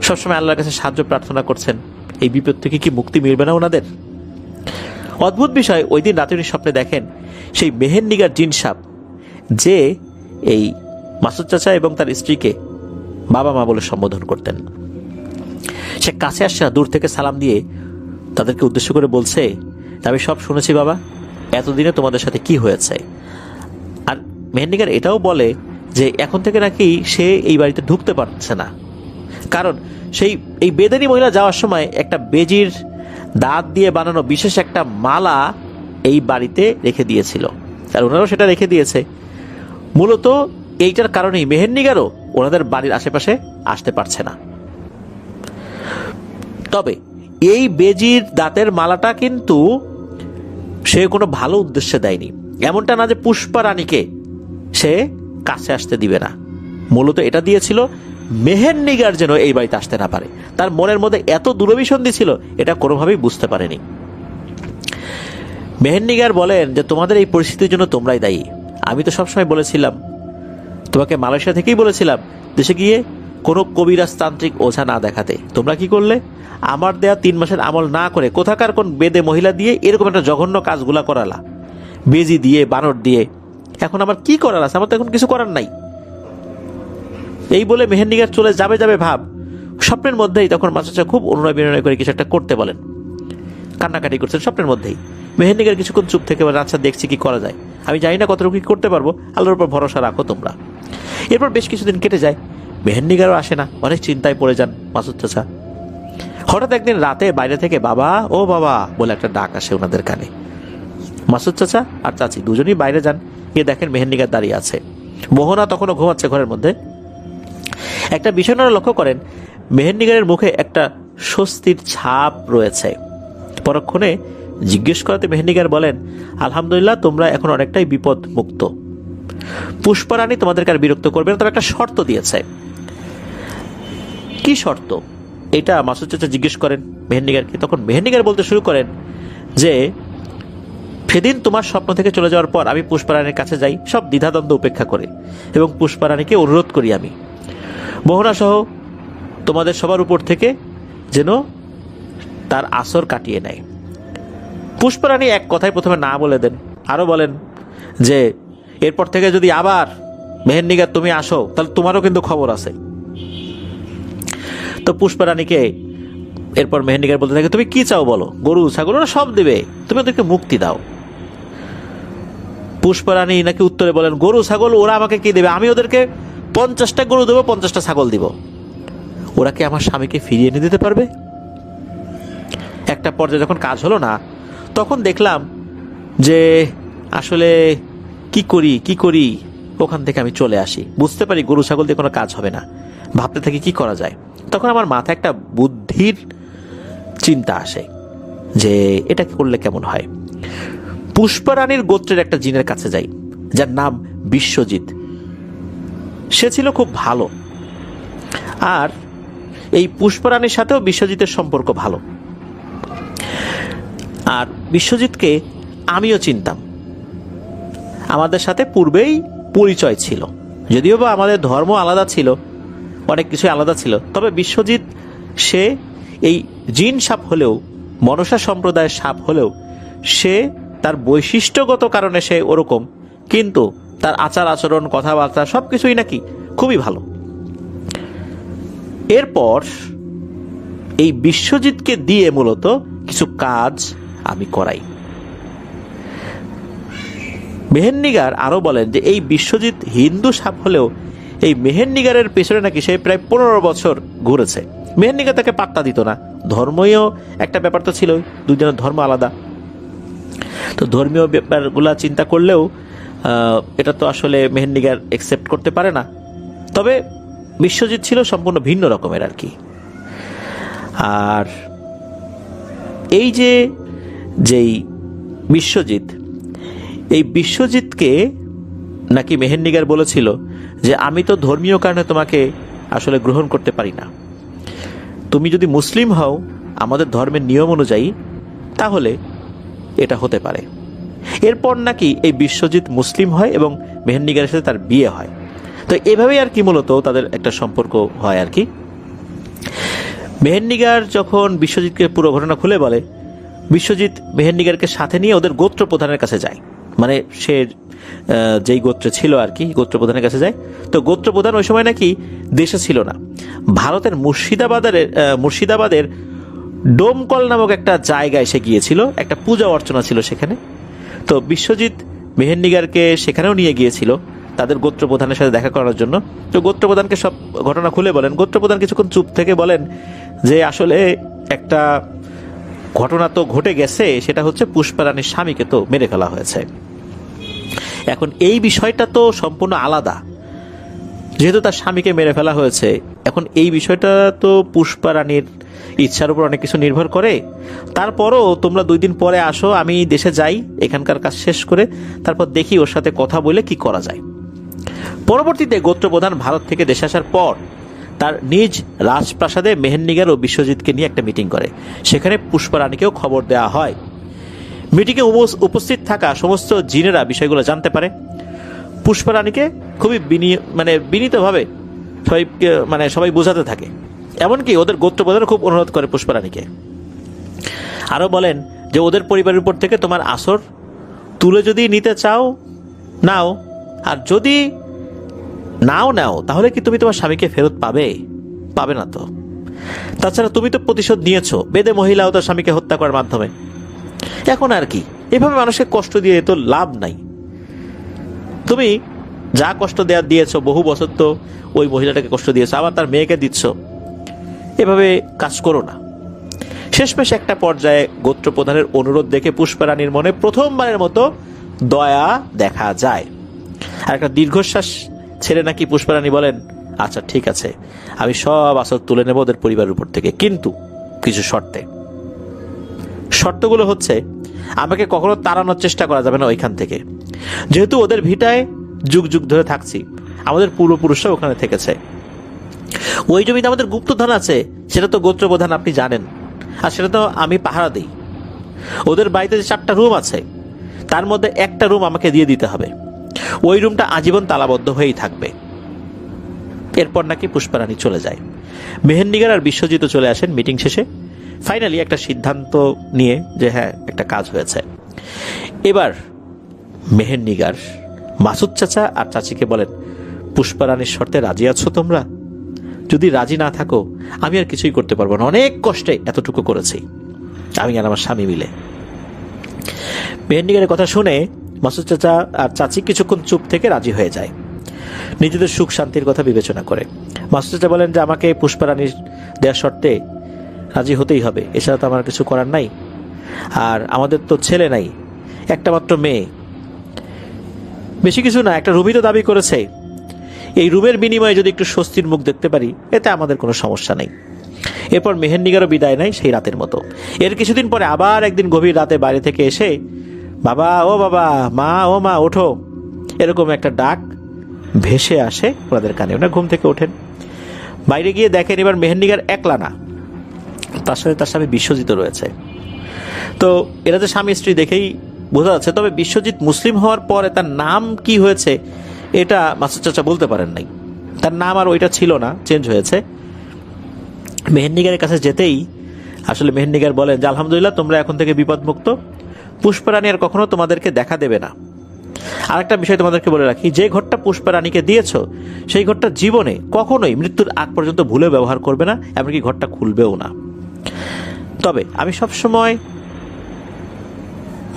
সবসময় আল্লাহর কাছে সাহায্য প্রার্থনা করছেন, এই বিপদ থেকে কি মুক্তি মিলবে না ওনাদের? অদ্ভুত বিষয়, ওই দিন রাতে উনি স্বপ্নে দেখেন সেই মেহেরনিগার জিন সাপ, যে এই মাসুদ চাচা এবং তার স্ত্রীকে বাবা মা বলে সম্বোধন করতেন। সে কাছে আসছে না, দূর থেকে সালাম দিয়ে তাদেরকে উদ্দেশ্য করে বলছে, আমি সব শুনেছি বাবা, এতদিনে তোমাদের সাথে কি হয়েছে। আর মেহেরনিগার এটাও বলে যে এখন থেকে নাকি সে এই বাড়িতে ঢুকতে পারছে না, কারণ সেই এই বেদেনী মহিলা যাওয়ার সময় একটা বেজির দাঁত দিয়ে বানানো বিশেষ একটা মালা এই বাড়িতে রেখে দিয়েছিল, আর ওনারাও সেটা রেখে দিয়েছে। মূলত এইটার কারণেই মেহেরনিগারও ওনাদের বাড়ির আশেপাশে আসতে পারছে না। তবে এই বেজির দাঁতের মালাটা কিন্তু সে কোনো ভালো উদ্দেশ্যে দেয়নি, এমনটা না যে পুষ্পা রানীকে সে কাছে আসতে দিবে না। মূলত এটা দিয়েছিল মেহেরনিগার যেন এই বাড়িতে আসতে না পারে। তার মনের মধ্যে এত দূরভিসন্ধি ছিল, এটা কোনোভাবেই বুঝতে পারেনি। মেহেরনিগার বলেন যে তোমাদের এই পরিস্থিতির জন্য তোমরাই দায়ী। আমি তো সবসময় বলেছিলাম, তোমাকে মালয়েশিয়া থেকেই বলেছিলাম দেশে গিয়ে কোনো কবিরাজ তান্ত্রিক ওঝা না দেখাতে। তোমরা কি করলে? আমার দেয়া 3 মাসের আমল না করে কোথাকার কোন বেদে মহিলা দিয়ে এরকম একটা জঘন্য কাজগুলা করালা, বেজি দিয়ে, বানর দিয়ে। এখন আমার কি করার আছে? আমার তো এখন কিছু করার নাই। এই বলে মেহেরনিগার চলে যাবে ভাব, স্বপ্নের মধ্যেই তখন মাসুদ খুব অনুনয় বিনয় করে কিছু একটা করতে বলেন, কান্নাকাটি করছেন স্বপ্নের মধ্যেই। মেহেরনিগার কিছুক্ষণ চুপ থেকে বলেন, আচ্ছা দেখছি কি করা যায়, আমি জানি না কতটুকু কি করতে পারবো, আল্লাহর উপর ভরসা রাখো তোমরা। এরপর বেশ কিছুদিন কেটে যায়, মেহেরনিগারও আসে না, অনেক চিন্তায় পড়ে যান মাসুদ চাচা। হঠাৎ একদিন রাতে বাইরে থেকে বাবা ও বাবা বলে একটা ডাক আসে ওনাদের কানে। মাসুদ চাচা আর চাচি দুজনেই বাইরে যান, গিয়ে দেখেন মেহেরনিগার দাঁড়িয়ে আছে। মোহনা তখনও ঘুমাচ্ছে ঘরের মধ্যে। একটা বিষয় ওনারা লক্ষ্য করেন, মেহেরনিগারের মুখে একটা স্বস্তির ছাপ রয়েছে। পরক্ষণে জিজ্ঞেস করাতে মেহেরনিগার বলেন, আলহামদুলিল্লাহ, তোমরা এখন অনেকটাই বিপদ মুক্ত। পুষ্পা রানী তোমাদেরকে আর বিরক্ত করবে না, তবে একটা শর্ত দিয়েছে। কি শর্ত? এটা মাসুদ চাচা জিজ্ঞেস করেন মেহেরনিগারকে। তখন মেহেরনিগার বলতে শুরু করেন যে সেদিন তোমার স্বপ্ন থেকে চলে যাওয়ার পর আমি পুষ্পা রানীর কাছে যাই সব দ্বিধাদ্বন্দ্ব উপেক্ষা করে, এবং পুষ্পা রানীকে অনুরোধ করি আমি মোহনা সহ তোমাদের সবার উপর থেকে যেন তার আসর কাটিয়ে নেয়। পুষ্পা রানী এক কথায় প্রথমে না বলে দেন, আরো বলেন যে এরপর থেকে যদি আবার মেহেরনিগার তুমি আসো তাহলে তোমারও কিন্তু খবর আছে। তো পুষ্পা রানীকে এরপর মেহেরনিগার বলতে থাকে, তুমি কি চাও বলো, গরু ছাগল ওরা সব দেবে, তুমি ওদেরকে মুক্তি দাও। পুষ্পা রানী নাকি উত্তরে বলেন, গরু ছাগল ওরা আমাকে কি দেবে, আমি ওদেরকে 50টা গরু দেবো, 50টা ছাগল দিব, ওরা কি আমার স্বামীকে ফিরিয়ে এনে দিতে পারবে? একটা পর্যায়ে যখন কাজ হলো না, তখন দেখলাম যে আসলে কি করি, ওখান থেকে আমি চলে আসি। বুঝতে পারি গরু ছাগল দিয়ে কোনো কাজ হবে না, ভাবতে থাকি কি করা যায়। তখন আমার মাথায় একটা বুদ্ধির চিন্তা আসে যে এটা করলে কেমন হয়। পুষ্পা রানীর গোত্রের একটা জিনের কাছে যাই, যার নাম বিশ্বজিৎ। সে ছিল খুব ভালো, আর এই পুষ্পা রানীর সাথেও বিশ্বজিতের সম্পর্ক ভালো। আর বিশ্বজিৎকে আমিও চিনতাম, আমাদের সাথে পূর্বেই পরিচয় ছিল, যদিও বা আমাদের ধর্ম আলাদা ছিল, অনেক কিছু আলাদা ছিল। তবে বিশ্বজিৎ সে এই জিন সাপ হলেও, মনসা সম্প্রদায়ের সাপ হলেও, সে তার বৈশিষ্ট্যগত কারণে সে ওরকম, কিন্তু তার আচার আচরণ কথাবার্তা সবকিছুই নাকি খুবই ভালো। এরপর এই বিশ্বজিৎকে দিয়ে মূলত কিছু কাজ আমি করাই। মেহেরনিগার আরো বলেন যে এই বিশ্বজিৎ হিন্দু সাপ হলেও এই মেহেরনিগারের পেছনে নাকি সে প্রায় 15 বছর ঘুরেছে। মেহেরনিগার তাকে পাত্তা দিত না, ধর্মীয় একটা ব্যাপার তো ছিল, দুজনের ধর্ম আলাদা, তো ধর্মীয় ব্যাপারগুলা চিন্তা করলেও এটা তো আসলে মেহেরনিগার একসেপ্ট করতে পারে না। তবে বিশ্বজিৎ ছিল সম্পূর্ণ ভিন্ন রকমের আর কি। আর এই যেই বিশ্বজিৎ, এই বিশ্বজিৎকে নাকি মেহেরনিগার বলেছিল যে আমি তো ধর্মীয় কারণে তোমাকে আসলে গ্রহণ করতে পারি না, তুমি যদি মুসলিম হও আমাদের ধর্মের নিয়ম অনুযায়ী তাহলে এটা হতে পারে। এরপর নাকি এই বিশ্বজিৎ মুসলিম হয় এবং মেহেরনিগারের সাথে তার বিয়ে হয়। তো এভাবেই আর কি মূলত তাদের একটা সম্পর্ক হয় আর কি। মেহেরনিগার যখন বিশ্বজিৎকে পুরো ঘটনা খুলে বলে, বিশ্বজিৎ মেহেরনিগারকে সাথে নিয়ে ওদের গোত্র প্রধানের কাছে যায়, মানে সে যেই গোত্রে ছিল আর কি গোত্র প্রধানের কাছে যায়। তো গোত্র প্রধান ওই সময় নাকি দেশে ছিল না, ভারতের মুর্শিদাবাদের ডোমকল নামক একটা জায়গায় সে গিয়েছিল, একটা পূজা অর্চনা ছিল সেখানে। তো বিশ্বজিৎ মেহেরনিগারকে সেখানেও নিয়ে গিয়েছিল তাদের গোত্র প্রধানের সাথে দেখা করার জন্য। তো গোত্র প্রধানকে সব ঘটনা খুলে বলেন। গোত্র প্রধান কিছুক্ষণ চুপ থেকে বলেন যে আসলে একটা ঘটনা তো ঘটে গেছে, সেটা হচ্ছে পুষ্পারানীর স্বামীকে তো মেরে ফেলা হয়েছে। এখন এই বিষয়টা তো সম্পূর্ণ আলাদা, যেহেতু তার স্বামীকে মেরে ফেলা হয়েছে, এখন এই বিষয়টা তো পুষ্পারানীর ইচ্ছার উপর অনেক কিছু নির্ভর করে। তারপরও তোমরা 2 দিন পরে আসো, আমি দেশে যাই, এখানকার কাজ শেষ করে তারপর দেখি ওর সাথে কথা বলে কি করা যায়। পরবর্তীতে গোত্রপ্রধান ভারত থেকে দেশে আসার পর তার নিজ রাজপ্রাসাদে মেহেরনিগার ও বিশ্বজিৎকে নিয়ে একটা মিটিং করে, সেখানে পুষ্পারানীকেও খবর দেওয়া হয়। মিটিংয়ে উপস্থিত থাকা সমস্ত জিনেরা বিষয়গুলো জানতে পারে। পুষ্পারানীকে খুবই বিনীতভাবে সবাই বোঝাতে থাকে, এমনকি ওদের গোত্রপ্রধান খুব অনুরোধ করে পুষ্পারানীকে। আরো বলেন যে ওদের পরিবারের উপর থেকে তোমার আসর তুলে যদি নিতে চাও নাও, আর যদি নাও তাহলে কি তুমি তোমার স্বামীকে ফেরত পাবে না তো। তাছাড়া তুমি তো প্রতিশোধ নিয়েছো, বেদে মহিলাও তার স্বামীকে হত্যা করার মাধ্যমে, এখন আর কি এভাবে মানুষকে কষ্ট দিয়ে তো লাভ নাই। তুমি যা কষ্ট দিয়েছো, বহু বছর তো ওই মহিলাটাকে কষ্ট দিয়েছো, আবার তার মেয়েকে দিচ্ছ, এভাবে কাজ করো না। শেষমেশ একটা পর্যায়ে গোত্রপ্রধানের অনুরোধ দেখে পুষ্পারানীর মনে প্রথমবারের মতো দয়া দেখা যায়। আর একটা দীর্ঘশ্বাস ছেড়ে নাকি পুষ্পারানী বলেন, আচ্ছা ঠিক আছে, আমি সব আসর তুলে নেব ওদের পরিবারের উপর থেকে, কিন্তু কিছু শর্তগুলো হচ্ছে আমাকে কখনো তাড়ানোর চেষ্টা করা যাবে না ওইখান থেকে, যেহেতু ওদের ভিটায় যুগ যুগ ধরে থাকছি, আমাদের পূর্বপুরুষরা ওখানে থেকেছে। ওই জমিতে আমাদের গুপ্তধন আছে, সেটা তো গোত্রপ্রধান আপনি জানেন, আর সেটা তো আমি পাহারা দিই। ওদের বাড়িতে যে 4টা রুম আছে তার মধ্যে একটা রুম আমাকে দিয়ে দিতে হবে, ওই রুমটা আজীবন তালাবদ্ধ হয়েই থাকবে। এরপর নাকি পুষ্পারানী চলে যায়। মেহেরনিগার আর বিশ্বজিৎ চলে আসেন মিটিং শেষে, ফাইনালি একটা সিদ্ধান্ত নিয়ে যে হ্যাঁ একটা কাজ হয়েছে। এবার মেহেরনিগার মাসুদ চাচা আর চাচিকে বলেন, পুষ্পারানীর শর্তে রাজি আছো তোমরা? যদি রাজি না থাকো আমি আর কিছুই করতে পারবো না, অনেক কষ্টে এতটুকু করেছি আমি আর আমার স্বামী মিলে। মেহেরনিগারের কথা শুনে মাসুদ চাচা আর চাচি কিছুক্ষণ চুপ থেকে রাজি হয়ে যায়, নিজেদের সুখ শান্তির কথা বিবেচনা করে। মাসুদ চাচা বলেন যে আমাকে পুষ্পারানীর দেওয়ার শর্তে রাজি হতেই হবে, এছাড়া তো আমার কিছু করার নাই, আর আমাদের তো ছেলে নাই, একটা মাত্র মেয়ে, বেশি কিছু না, একটা রুমই তো দাবি করেছে, এই রুমের বিনিময়ে যদি একটু স্বস্তির মুখ দেখতে পারি এতে আমাদের কোনো সমস্যা নেই। এরপর মেহেরনিগারও বিদায় নেয় সেই রাতের মতো। এর কিছুদিন পরে আবার একদিন গভীর রাতে বাইরে থেকে এসে বাবা ও বাবা, মা ও মা ওঠো, এরকম একটা ডাক ভেসে আসে ওনাদের কানে। ওনারা ঘুম থেকে ওঠেন, বাইরে গিয়ে দেখেন এবার মেহেরনিগার একলা না, তার সাথে তার স্বামী বিশ্বজিৎ রয়েছে। তো এরা যে স্বামী স্ত্রী দেখেই বোঝা যাচ্ছে। তবে বিশ্বজিৎ মুসলিম হওয়ার পরে তার নাম কি হয়েছে এটা মাসুদ চাচা বলতে পারেন নাই, তার নাম আর ওইটা ছিল না, চেঞ্জ হয়েছে। মেহেরনিগারের কাছে যেতেই আসলে মেহেরনিগার বলেন যে আলহামদুলিল্লাহ তোমরা এখন থেকে বিপদমুক্ত, পুষ্পারানী আর কখনো তোমাদেরকে দেখা দেবে না। আর একটা বিষয় তোমাদেরকে বলে রাখি, যে ঘরটা পুষ্পারানীকে দিয়েছ সেই ঘরটা জীবনে কখনোই মৃত্যুর আগ পর্যন্ত ভুলে ব্যবহার করবে না, এমনকি ঘরটা খুলবেও না। তবে আমি সবসময়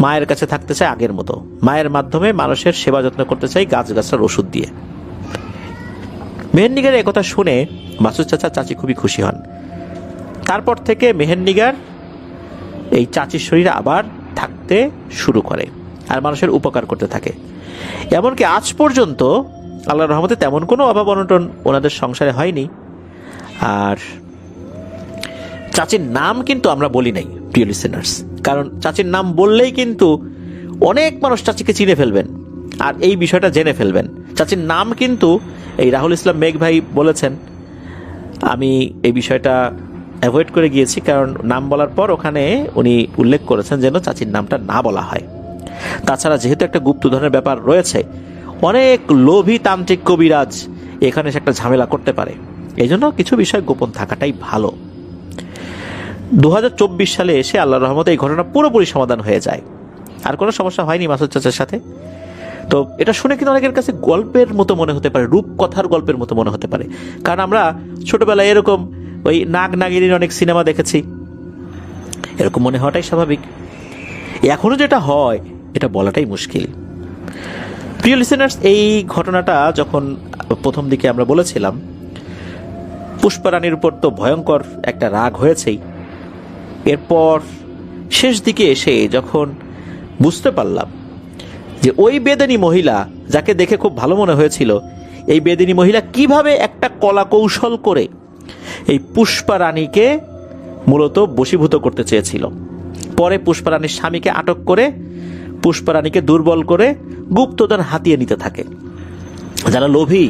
মায়ের কাছে থাকতে চাই আগের মতো, মায়ের মাধ্যমে মানুষের সেবা যত্ন করতে চাই গাছগাছার ওষুধ দিয়ে। মেহেরনিগারের একথা শুনে মাসুদ চাচা চাচি খুবই খুশি হন। তারপর থেকে মেহেরনিগার এই চাচির শরীরে আবার থাকতে শুরু করে আর মানুষের উপকার করতে থাকে। এমনকি আজ পর্যন্ত আল্লাহর রহমতে তেমন কোনো অভাব অনটন ওনাদের সংসারে হয়নি। আর চাচির নাম কিন্তু আমরা বলি নাই প্রিয় লিসেনার্স, কারণ চাচির নাম বললেই কিন্তু অনেক মানুষ চাচিকে চিনে ফেলবেন আর এই বিষয়টা জেনে ফেলবেন। চাচির নাম কিন্তু এই রাহুল ইসলাম মেঘ ভাই বলেছেন, আমি এই বিষয়টা অ্যাভয়েড করে গিয়েছি, কারণ নাম বলার পর ওখানে উনি উল্লেখ করেছেন যেন চাচির নামটা না বলা হয়। তাছাড়া যেহেতু একটা গুপ্তধনের ব্যাপার রয়েছে, অনেক লোভী তান্ত্রিক কবিরাজ এখানে সে একটা ঝামেলা করতে পারে, এই জন্য কিছু বিষয় গোপন থাকাটাই ভালো। 2024 সালে এসে আল্লাহর রহমতে এই ঘটনা পুরোপুরি সমাধান হয়ে যায়, আর কোনো সমস্যা হয়নি মাসুদ চাচার সাথে। তো এটা শুনে কিন্তু অনেকের কাছে গল্পের মতো মনে হতে পারে, রূপকথার গল্পের মতো মনে হতে পারে, কারণ আমরা ছোটবেলায় এরকম ওই নাগ নাগিনীর অনেক সিনেমা দেখেছি, এরকম মনে হওয়াটাই স্বাভাবিক। এখনো যেটা হয় এটা বলাটাই মুশকিল। প্রিয় লিসেনার্স, এই ঘটনাটা যখন প্রথম দিকে আমরা বলেছিলাম, পুষ্পারানীর উপর তো ভয়ঙ্কর একটা রাগ হয়েছেই। এরপর শেষ দিকে এসে যখন বুঝতে পারলাম যে ওই বেদিনী মহিলা যাকে দেখে খুব ভালো মনে হয়েছিল, এই বেদিনী মহিলা কিভাবে একটা কলা কৌশল করে এই পুষ্পারানীকে মূলত বশীভূত করতে চেয়েছিল। পরে পুষ্পারানীর স্বামীকে আটক করে পুষ্পারানীকে দুর্বল করে গুপ্তধন হাতিয়ে নিতে থাকে। যারা লোভী,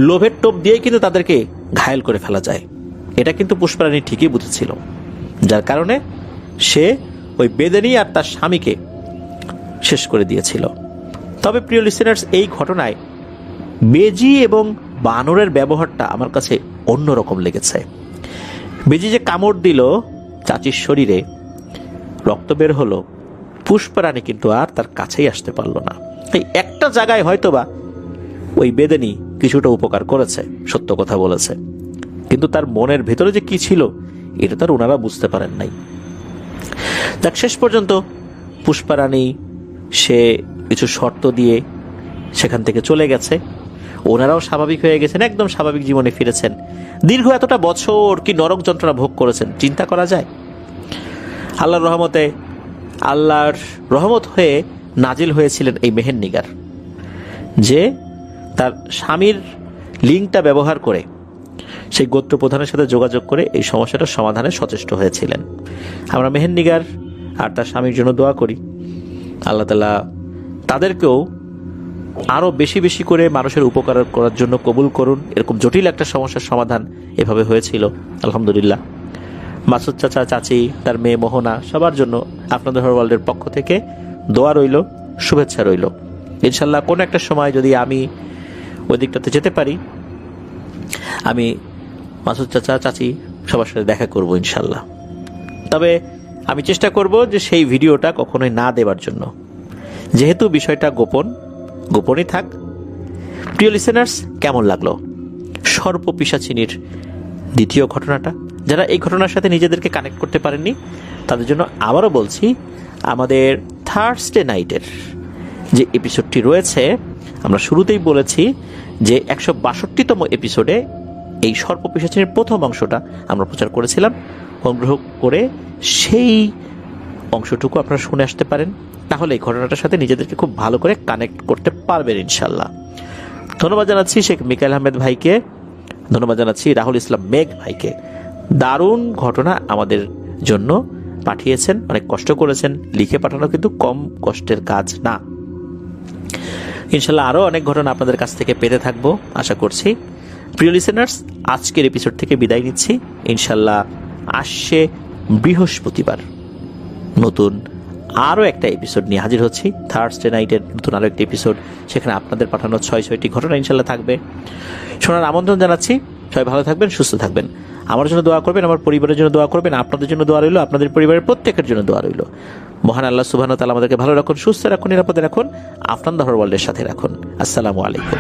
লোভের টোপ দিয়েই কিন্তু তাদেরকে ঘায়েল করে ফেলা যায়, এটা কিন্তু পুষ্পারানী ঠিকই বুঝেছিল, যার কারণে সে ওই বেদিনী আর তার স্বামীকে শেষ করে দিয়েছিল। তবে প্রিয় লিসেনার্স, এই ঘটনায় বেজি এবং বানরের ব্যবহারটা আমার কাছে অন্যরকম লেগেছে। বেজি যে কামড় দিল চাচির শরীরে, রক্ত বের হলো, পুষ্পারানী কিন্তু আর তার কাছেই আসতে পারলো না। এই একটা জায়গায় হয়তোবা ওই বেদিনী কিছুটা উপকার করেছে, সত্য কথা বলেছে, কিন্তু তার মনের ভেতরে যে কি ছিল এটা তার ওনারা বুঝতে পারেন নাই। যাক, শেষ পর্যন্ত পুষ্পারানী সে কিছু শর্ত দিয়ে সেখান থেকে চলে গেছে, ওনারাও স্বাভাবিক হয়ে গেছেন, একদম স্বাভাবিক জীবনে ফিরেছেন। দীর্ঘ এতটা বছর কি নরক যন্ত্রণা ভোগ করেছেন চিন্তা করা যায়। আল্লাহর রহমতে, আল্লাহর রহমত হয়ে নাজিল হয়েছিলেন এই মেহেরনিগার, যে তার স্বামীর লিঙ্কটা ব্যবহার করে সেই গোত্র প্রধানের সাথে যোগাযোগ করে এই সমস্যাটার সমাধানে সচেষ্ট হয়েছিলেন। আমরা মেহেরনিগার আর তার স্বামীর জন্য দোয়া করি, আল্লাহ তাআলা তাদেরকেও আরও বেশি বেশি করে মানুষের উপকার করার জন্য কবুল করুন। এরকম জটিল একটা সমস্যার সমাধান এভাবে হয়েছিল, আলহামদুলিল্লাহ। মাসুদ চাচা, চাচি, তার মেয়ে মোহনা, সবার জন্য আপনাদের ওয়ার্ল্ডের পক্ষ থেকে দোয়া রইল, শুভেচ্ছা রইল। ইনশাল্লাহ কোনো একটা সময় যদি আমি ওই দিকটাতে যেতে পারি, আমি মাসুদ চাচা, চাচি সবার সাথে দেখা করব ইনশাল্লাহ। তবে আমি চেষ্টা করব যে সেই ভিডিওটা কখনোই না দেওয়ার জন্য, যেহেতু বিষয়টা গোপনই থাক। প্রিয় লিসেনার্স, কেমন লাগলো সর্পপিশাচিনীর দ্বিতীয় ঘটনাটা? যারা এই ঘটনার সাথে নিজেদেরকে কানেক্ট করতে পারেননি তাদের জন্য আবারও বলছি, আমাদের থার্সডে নাইটের যে এপিসোডটি রয়েছে, আমরা শুরুতেই বলেছি যে 162তম এপিসোডে এই সর্পপিশাচিনীর প্রথম অংশটা আমরা প্রচার করেছিলাম। অনুগ্রহ করে সেই অংশটুকু আপনারা শুনে আসতে পারেন, তাহলে এই ঘটনাটার সাথে নিজেদেরকে খুব ভালো করে কানেক্ট করতে পারবেন ইনশাল্লাহ। ধন্যবাদ জানাচ্ছি শেখ মিকাইল আহমেদ ভাইকে, ধন্যবাদ জানাচ্ছি রাহুল ইসলাম মেঘ ভাইকে। দারুণ ঘটনা আমাদের জন্য পাঠিয়েছেন, অনেক কষ্ট করেছেন, লিখে পাঠানো কিন্তু কম কষ্টের কাজ না। ইনশাল্লাহ আরও অনেক ঘটনা আপনাদের কাছ থেকে পেতে থাকবো আশা করছি। প্রিয় লিসেনার্স, আজকের এপিসোড থেকে বিদায় নিচ্ছি। ইনশাল্লাহ আসছে বৃহস্পতিবার নতুন আরও একটা এপিসোড নিয়ে হাজির হচ্ছি। থার্সডে নাইটের নতুন আরও একটা এপিসোড, সেখানে আপনাদের পাঠানো 6টি ঘটনা ইনশাল্লাহ থাকবে। শোনার আমন্ত্রণ জানাচ্ছি। সবাই ভালো থাকবেন, সুস্থ থাকবেন। আমার জন্য দোয়া করবেন, আমার পরিবারের জন্য দোয়া করবেন, আপনাদের জন্য দোয়া রইল, আপনাদের পরিবারের প্রত্যেকের জন্য দোয়া রইল। মহান আল্লাহ সুবহানাহু ওয়া তাআলা আমাদেরকে ভালো রাখুন, সুস্থ রাখুন, নিরাপদে রাখুন, আফনান দহর ওয়ার্ল্ডের সাথে রাখুন। আসসালামু আলাইকুম।